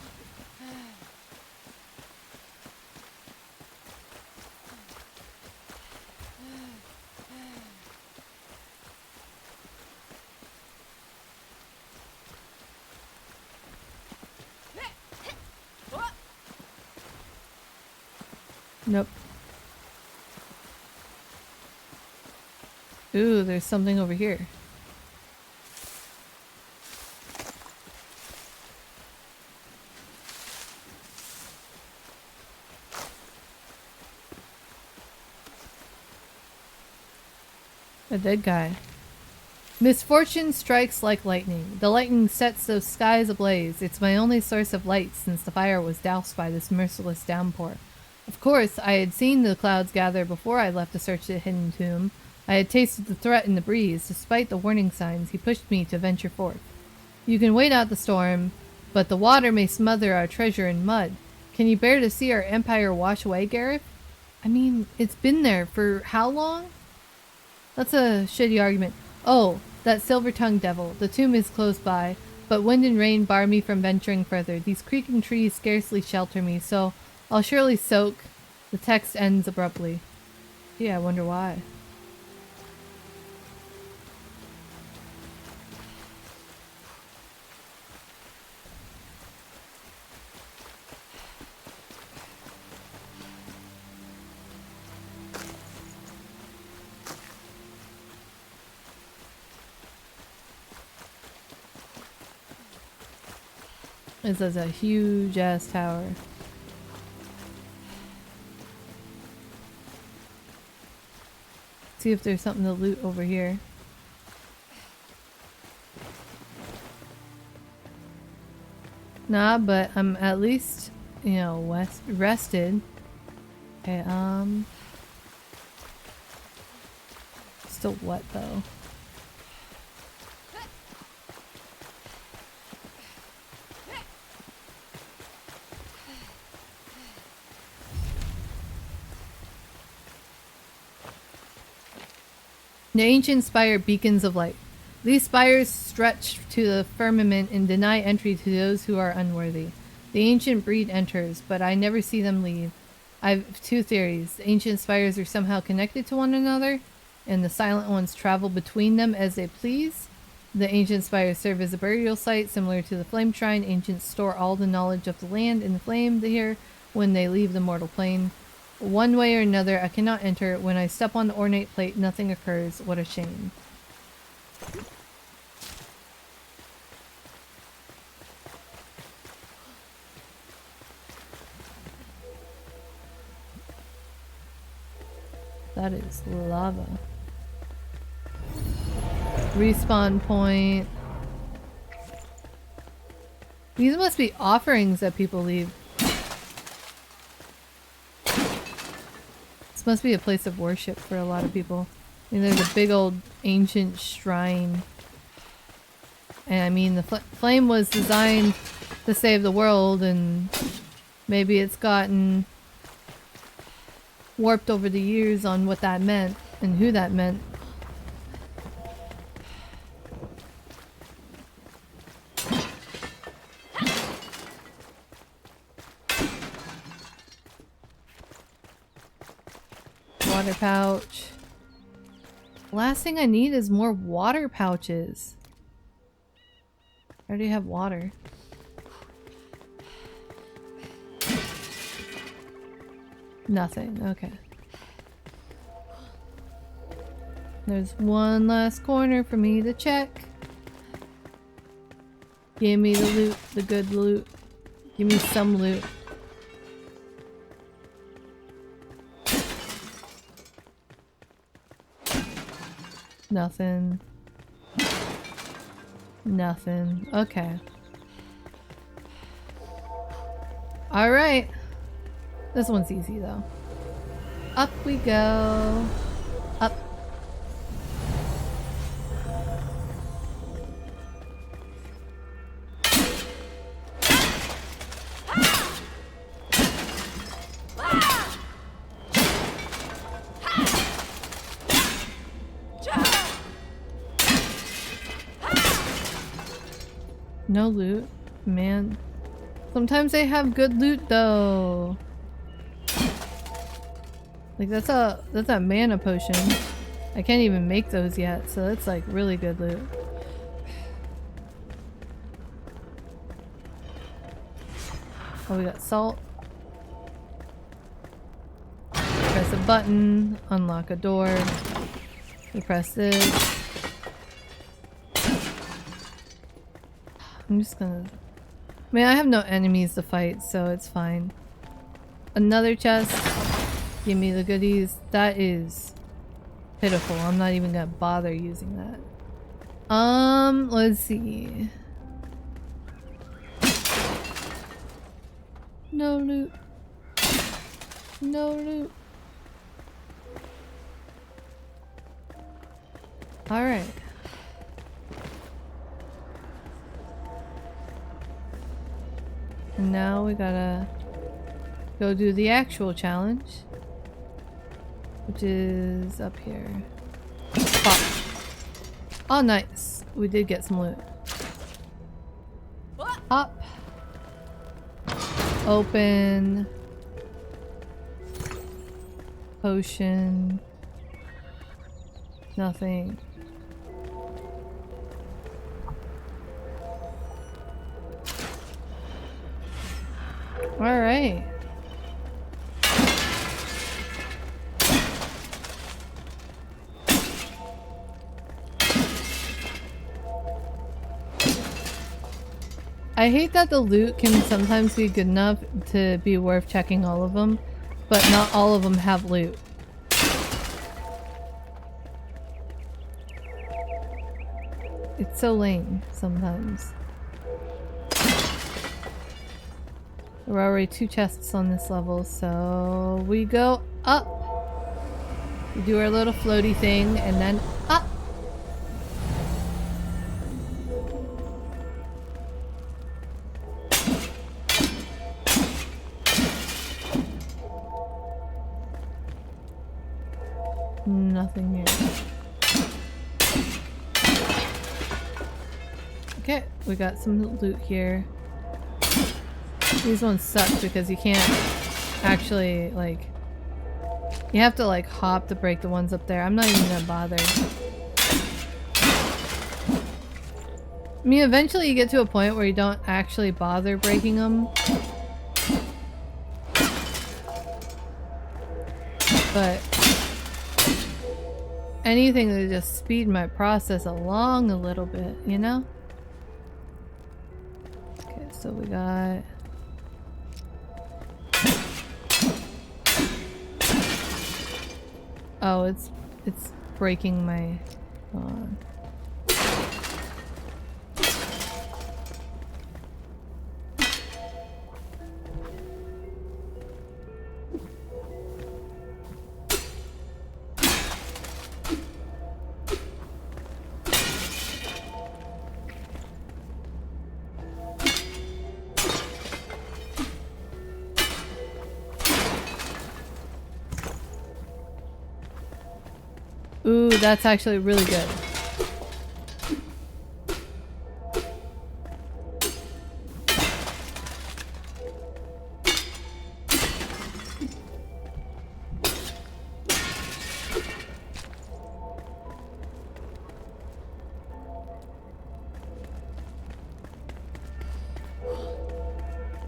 Nope. Ooh, there's something over here. A dead guy. Misfortune strikes like lightning. The lightning sets the skies ablaze. It's my only source of light since the fire was doused by this merciless downpour. Of course, I had seen the clouds gather before I left to search the hidden tomb. I had tasted the threat in the breeze. Despite the warning signs, he pushed me to venture forth. You can wait out the storm, but the water may smother our treasure in mud. Can you bear to see our empire wash away, Gareth? I mean, it's been there for how long? That's a shitty argument. Oh, that silver-tongued devil. The tomb is close by, but wind and rain bar me from venturing further. These creaking trees scarcely shelter me, so I'll surely soak. The text ends abruptly. Yeah, I wonder why. This is a huge ass tower. See if there's something to loot over here. Nah, but I'm at least, you know, rested. Okay, still wet though. The ancient spire beacons of light. These spires stretch to the firmament and deny entry to those who are unworthy. The ancient breed enters, but I never see them leave. I have two theories. The ancient spires are somehow connected to one another, and the silent ones travel between them as they please. The ancient spires serve as a burial site similar to the flame shrine. Ancients store all the knowledge of the land in the flame here when they leave the mortal plane. One way or another, I cannot enter. When I step on the ornate plate, nothing occurs. What a shame. That is lava. Respawn point. These must be offerings that people leave. This must be a place of worship for a lot of people. I mean, there's a big old ancient shrine. And I mean, the flame was designed to save the world, and maybe it's gotten warped over the years on what that meant and who that meant. Water pouch. Last thing I need is more water pouches. I already have water. Nothing. Okay. There's one last corner for me to check. Give me the loot, the good loot. Give me some loot. Nothing. Nothing. Okay. Alright. This one's easy though. Up we go. Up. No loot, man. Sometimes they have good loot though. Like that's a mana potion. I can't even make those yet, so that's like really good loot. Oh, we got salt. Press a button, unlock a door. We press this. I'm just gonna... I mean, I have no enemies to fight, so it's fine. Another chest. Give me the goodies. That is pitiful. I'm not even gonna bother using that. Let's see. No loot. No loot. Alright. And now we gotta go do the actual challenge, which is up here. Pop. Oh, nice. We did get some loot. Up. Open. Potion. Nothing. All right. I hate that the loot can sometimes be good enough to be worth checking all of them, but not all of them have loot. It's so lame sometimes. There are already 2 chests on this level, so we go up. We do our little floaty thing and then up. Nothing here. Okay, we got some loot here. These ones suck because you can't actually, like, you have to like hop to break the ones up there. I'm not even gonna bother. I mean, eventually you get to a point where you don't actually bother breaking them. But anything to just speed my process along a little bit, you know? Okay, so we got... Oh, it's breaking my... Hold on. Ooh, that's actually really good.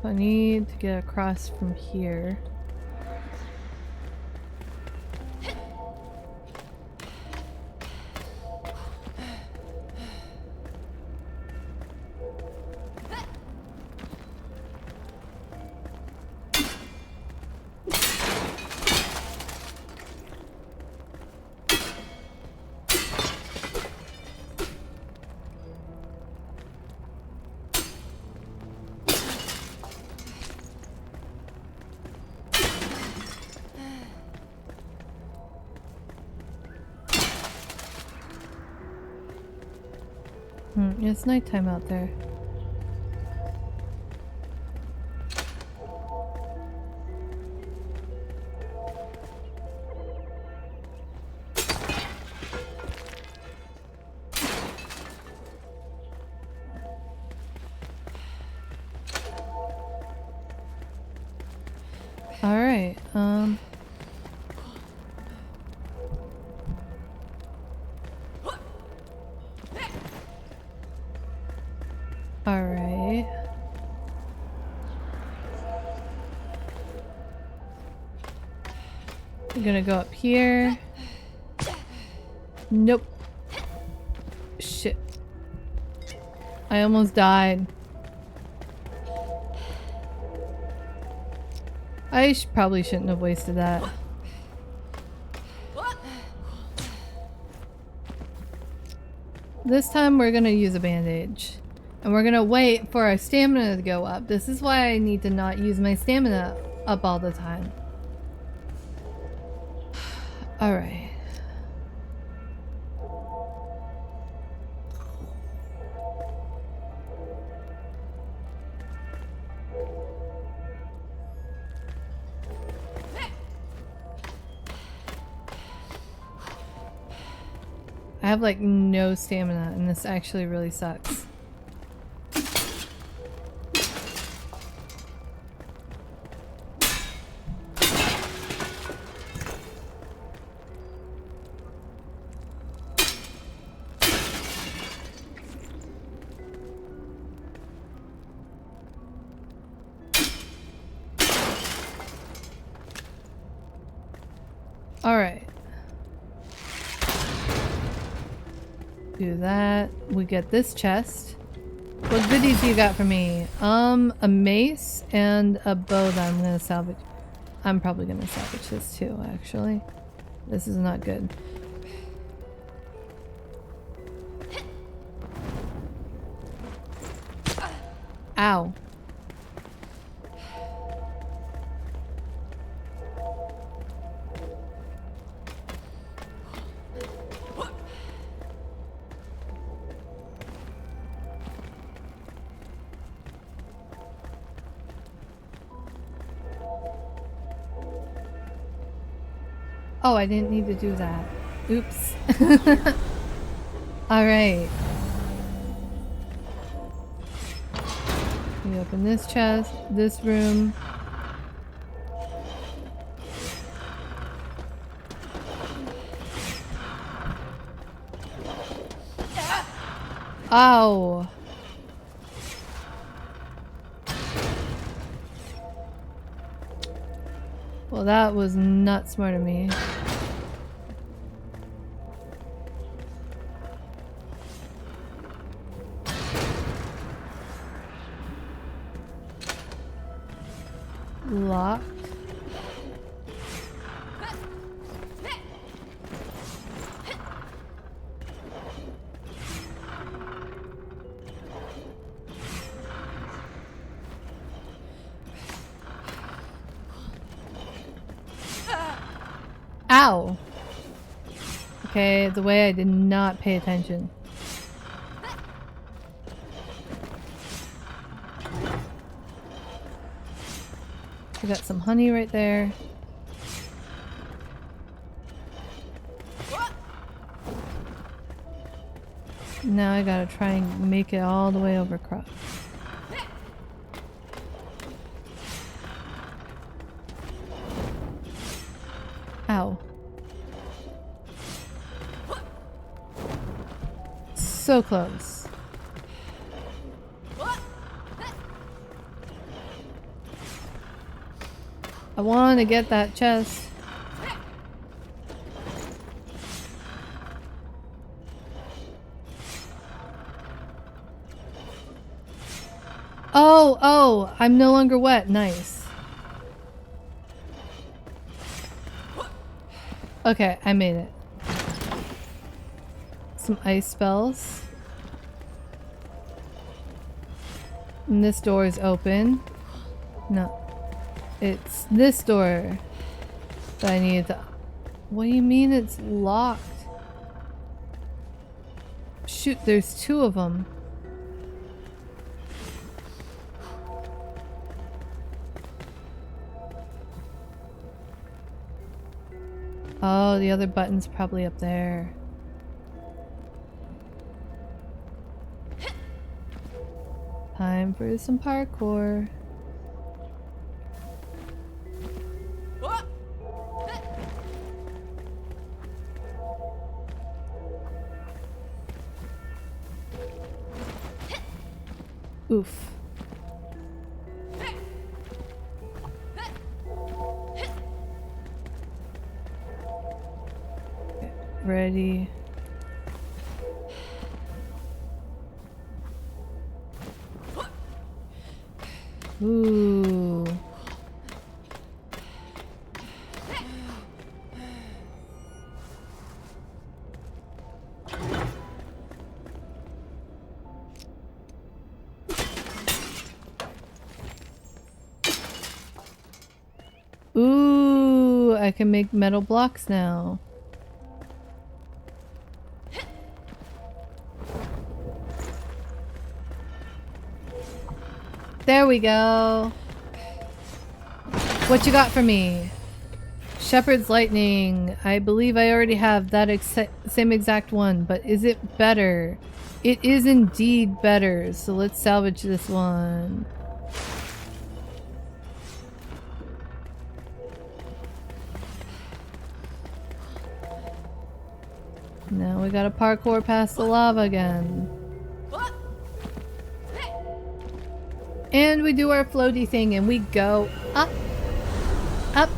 I need to get across from here. It's nighttime out there. All right. Alright. I'm gonna go up here. Nope. Shit. I almost died. I probably shouldn't have wasted that. this time we're gonna use a bandage. And we're gonna wait for our stamina to go up. This is why I need to not use my stamina up all the time. Alright. I have like no stamina and this actually really sucks. Alright. Do that. We get this chest. What goodies you got for me? A mace and a bow that I'm gonna salvage. I'm probably gonna salvage this too, actually. This is not good. Ow. Oh, I didn't need to do that. Oops. Alright. We open this chest, this room. Ow! Well, that was not smart of me. Locked. Ow! Okay, the way I did not pay attention. We got some honey right there. Now I gotta try and make it all the way over across. Ow. So close. I want to get that chest. Oh, I'm no longer wet. Nice. Okay, I made it. Some ice spells. And this door is open. No. It's this door that I needed to... What do you mean it's locked? Shoot, there's two of them. Oh, the other button's probably up there. Time for some parkour. Oof. Okay, ready. Ooh. I can make metal blocks now. There we go. What you got for me? Shepherd's Lightning. I believe I already have that same exact one, but is it better? It is indeed better, so let's salvage this one. Now we gotta parkour past the lava again. And we do our floaty thing and we go up. Up.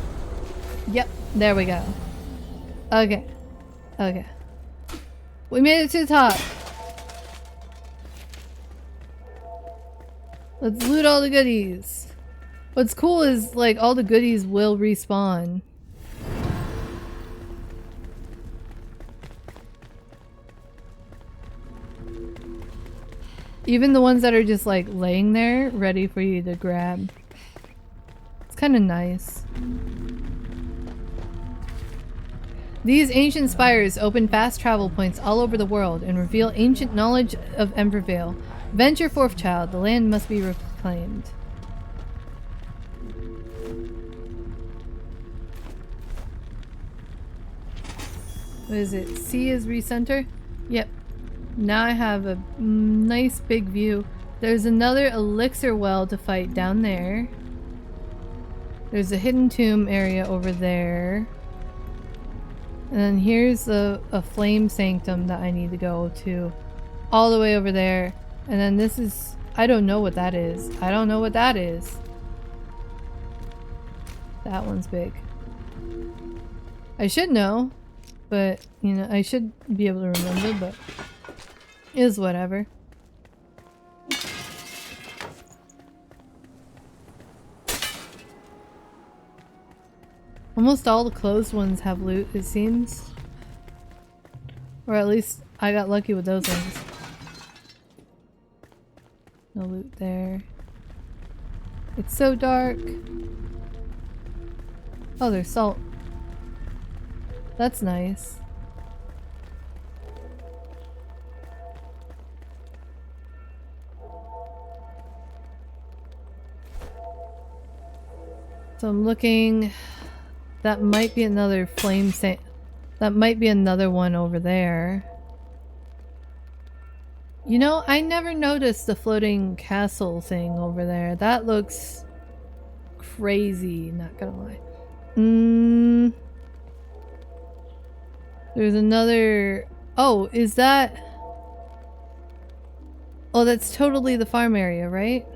Yep, there we go. Okay. Okay. We made it to the top. Let's loot all the goodies. What's cool is, like, all the goodies will respawn. Even the ones that are just like laying there, ready for you to grab. It's kind of nice. These ancient spires open fast travel points all over the world and reveal ancient knowledge of Embervale. Venture forth, child. The land must be reclaimed. What is it? C is recenter? Yep. Now I have a nice big view. There's another elixir well to fight down there. There's a hidden tomb area over there. And then here's a flame sanctum that I need to go to. All the way over there. And then this is... I don't know what that is. I don't know what that is. That one's big. I should know. But, you know, I should be able to remember, but... is whatever. Almost all the closed ones have loot, it seems. Or at least I got lucky with those ones. No loot there. It's so dark. Oh, there's salt. That's nice. So I'm looking. That might be another flame that might be another one over there. You know, I never noticed the floating castle thing over there. That looks crazy, not gonna lie. There's another... Oh, is that... Oh, that's totally the farm area, right?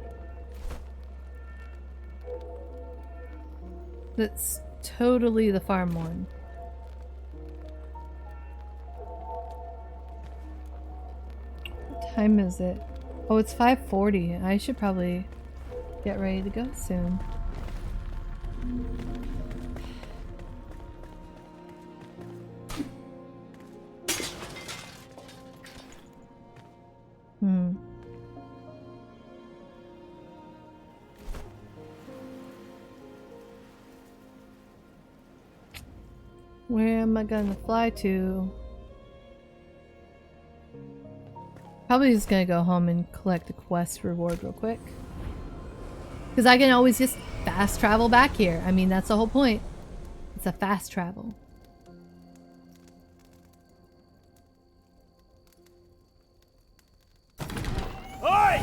That's totally the farm one. What time is it? Oh, it's 5:40. I should probably get ready to go soon. Where am I gonna fly to? Probably just gonna go home and collect a quest reward real quick. Because I can always just fast travel back here. I mean, that's the whole point. It's a fast travel. Oi!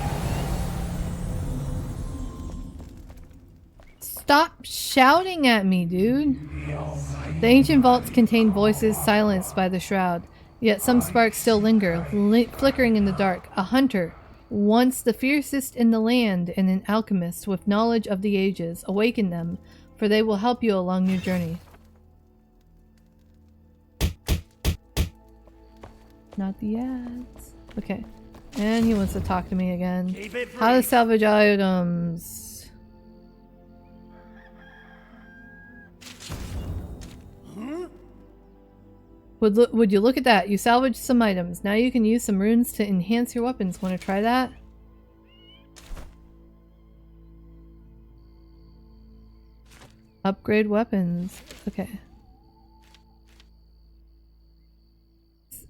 Stop shouting at me, dude. The ancient vaults contain voices silenced by the shroud, yet some sparks still linger, flickering in the dark. A hunter, once the fiercest in the land, and an alchemist with knowledge of the ages. Awaken them, for they will help you along your journey. Not the ads. Okay. And he wants to talk to me again. How to salvage items. Would you look at that? You salvaged some items. Now you can use some runes to enhance your weapons. Want to try that? Upgrade weapons. Okay.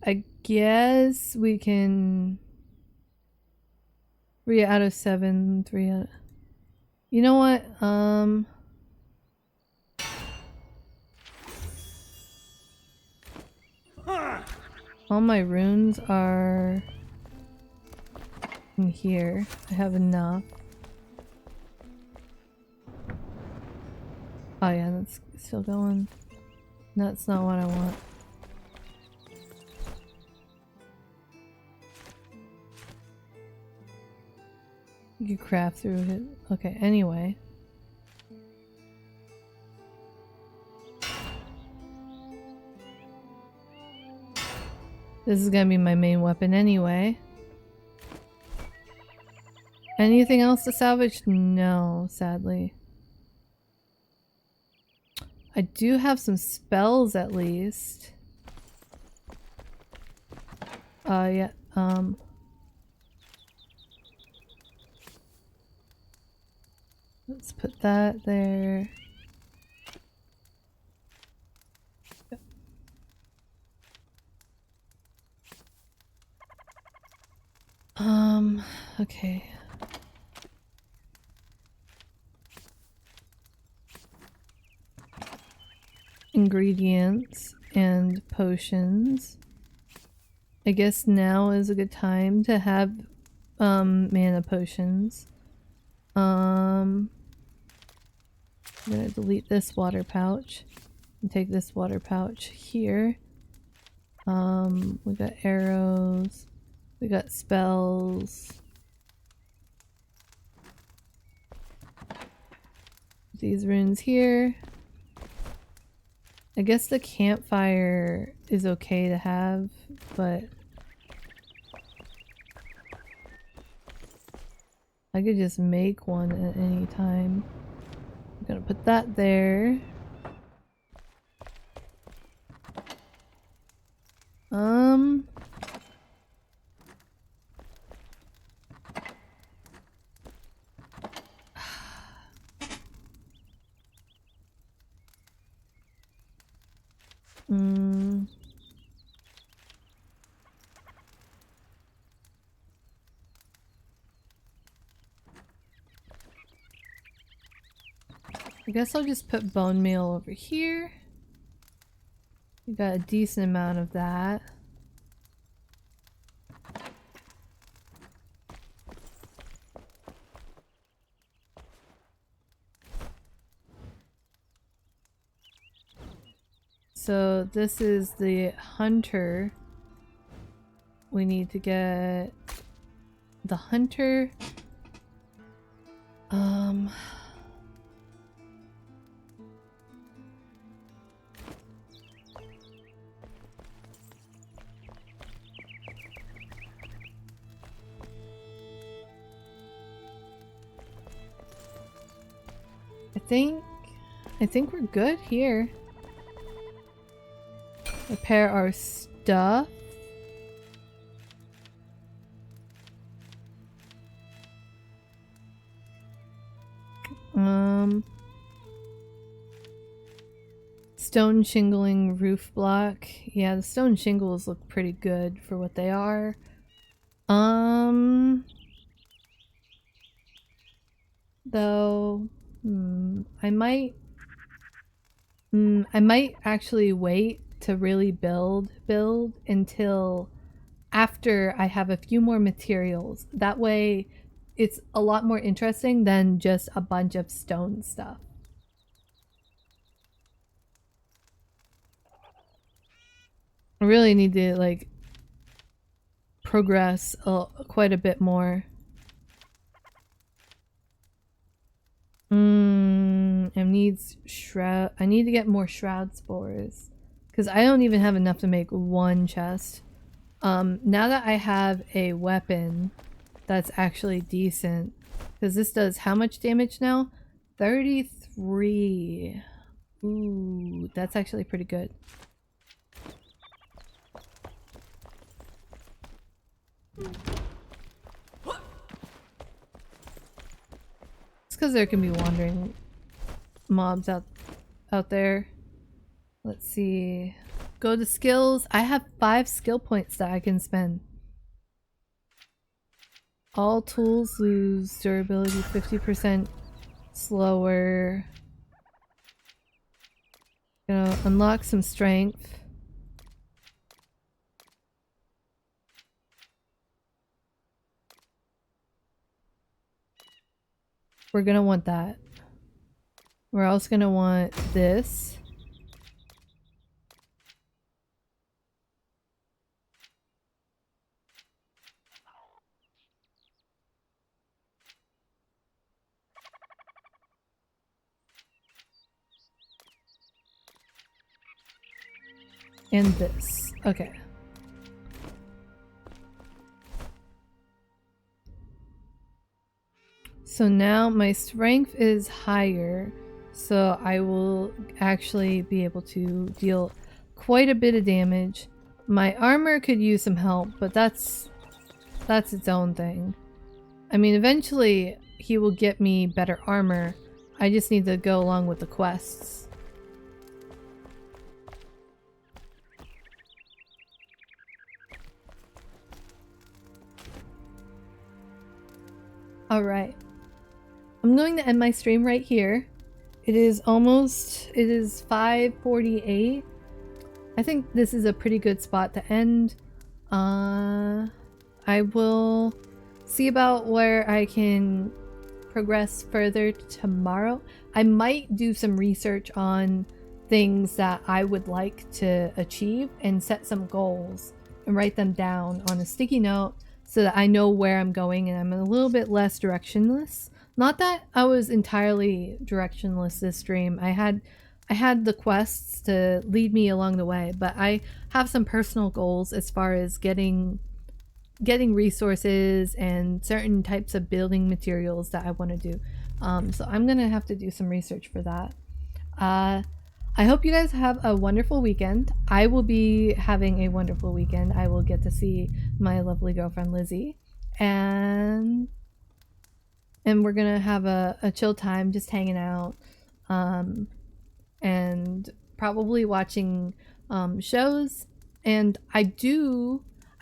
I guess we can 3 out of 7, 3 out of... You know what? All my runes are in here. I have enough. Oh yeah, that's still going. That's not what I want. You could craft through it. Okay, anyway. This is gonna be my main weapon anyway. Anything else to salvage? No, sadly. I do have some spells at least. Yeah, let's put that there. Okay. Ingredients and potions. I guess now is a good time to have mana potions. I'm gonna delete this water pouch and take this water pouch here. We got arrows, we got spells. These runes here. I guess the campfire is okay to have, but I could just make one at any time. I'm gonna put that there. I guess I'll just put bone meal over here. We got a decent amount of that. So this is the hunter. We need to get the hunter. I think we're good here. Repair our stuff. Stone shingling roof block. Yeah, the stone shingles look pretty good for what they are. Though, I might actually wait to really build until after I have a few more materials. That way it's a lot more interesting than just a bunch of stone stuff. I really need to like progress quite a bit more. I need to get more shroud spores because I don't even have enough to make one chest. Now that I have a weapon that's actually decent, because this does how much damage now? 33. Ooh, that's actually pretty good. It's because there can be wandering mobs out out there. Let's see. Go to skills. I have 5 skill points that I can spend. All tools lose durability 50% slower. Gonna unlock some strength. We're gonna want that. We're also gonna want this. And this. Okay. So now my strength is higher, so I will actually be able to deal quite a bit of damage. My armor could use some help, but that's its own thing. I mean, eventually he will get me better armor. I just need to go along with the quests. Alright. I'm going to end my stream right here. It is 5:48. I think this is a pretty good spot to end. I will see about where I can progress further tomorrow. I might do some research on things that I would like to achieve and set some goals and write them down on a sticky note so that I know where I'm going and I'm a little bit less directionless. Not that I was entirely directionless this stream. I had the quests to lead me along the way, but I have some personal goals as far as getting resources and certain types of building materials that I want to do. So I'm gonna have to do some research for that. I hope you guys have a wonderful weekend. I will be having a wonderful weekend. I will get to see my lovely girlfriend Lizzie, and we're gonna have a chill time just hanging out, and probably watching shows. And I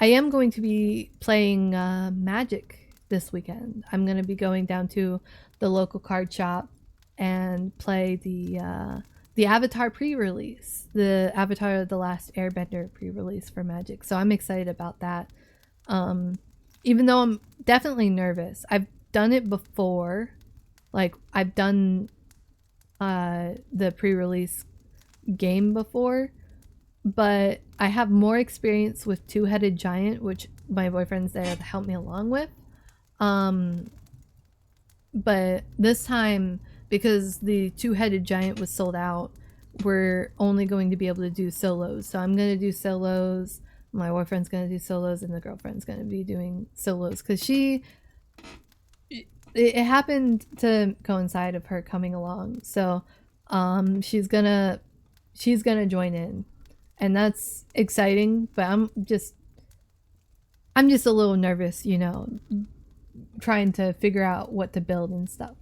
am going to be playing Magic this weekend. I'm going to be going down to the local card shop and play the Avatar pre-release, the Avatar The Last Airbender pre-release for Magic. So I'm excited about that. Even though I'm definitely nervous. I've done it before. Like, I've done the pre-release game before, but I have more experience with Two-Headed Giant, which my boyfriend's there to help me along with. But this time, because the Two-Headed Giant was sold out, we're only going to be able to do solos. So I'm going to do solos, my boyfriend's going to do solos, and the girlfriend's going to be doing solos, because it happened to coincide of her coming along. So she's gonna join in. And that's exciting, but I'm just a little nervous, you know, trying to figure out what to build and stuff.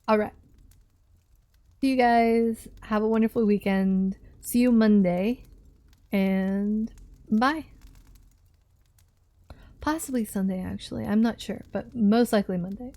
Alright. See you guys. Have a wonderful weekend. See you Monday. And bye. Possibly Sunday, actually. I'm not sure, but most likely Monday.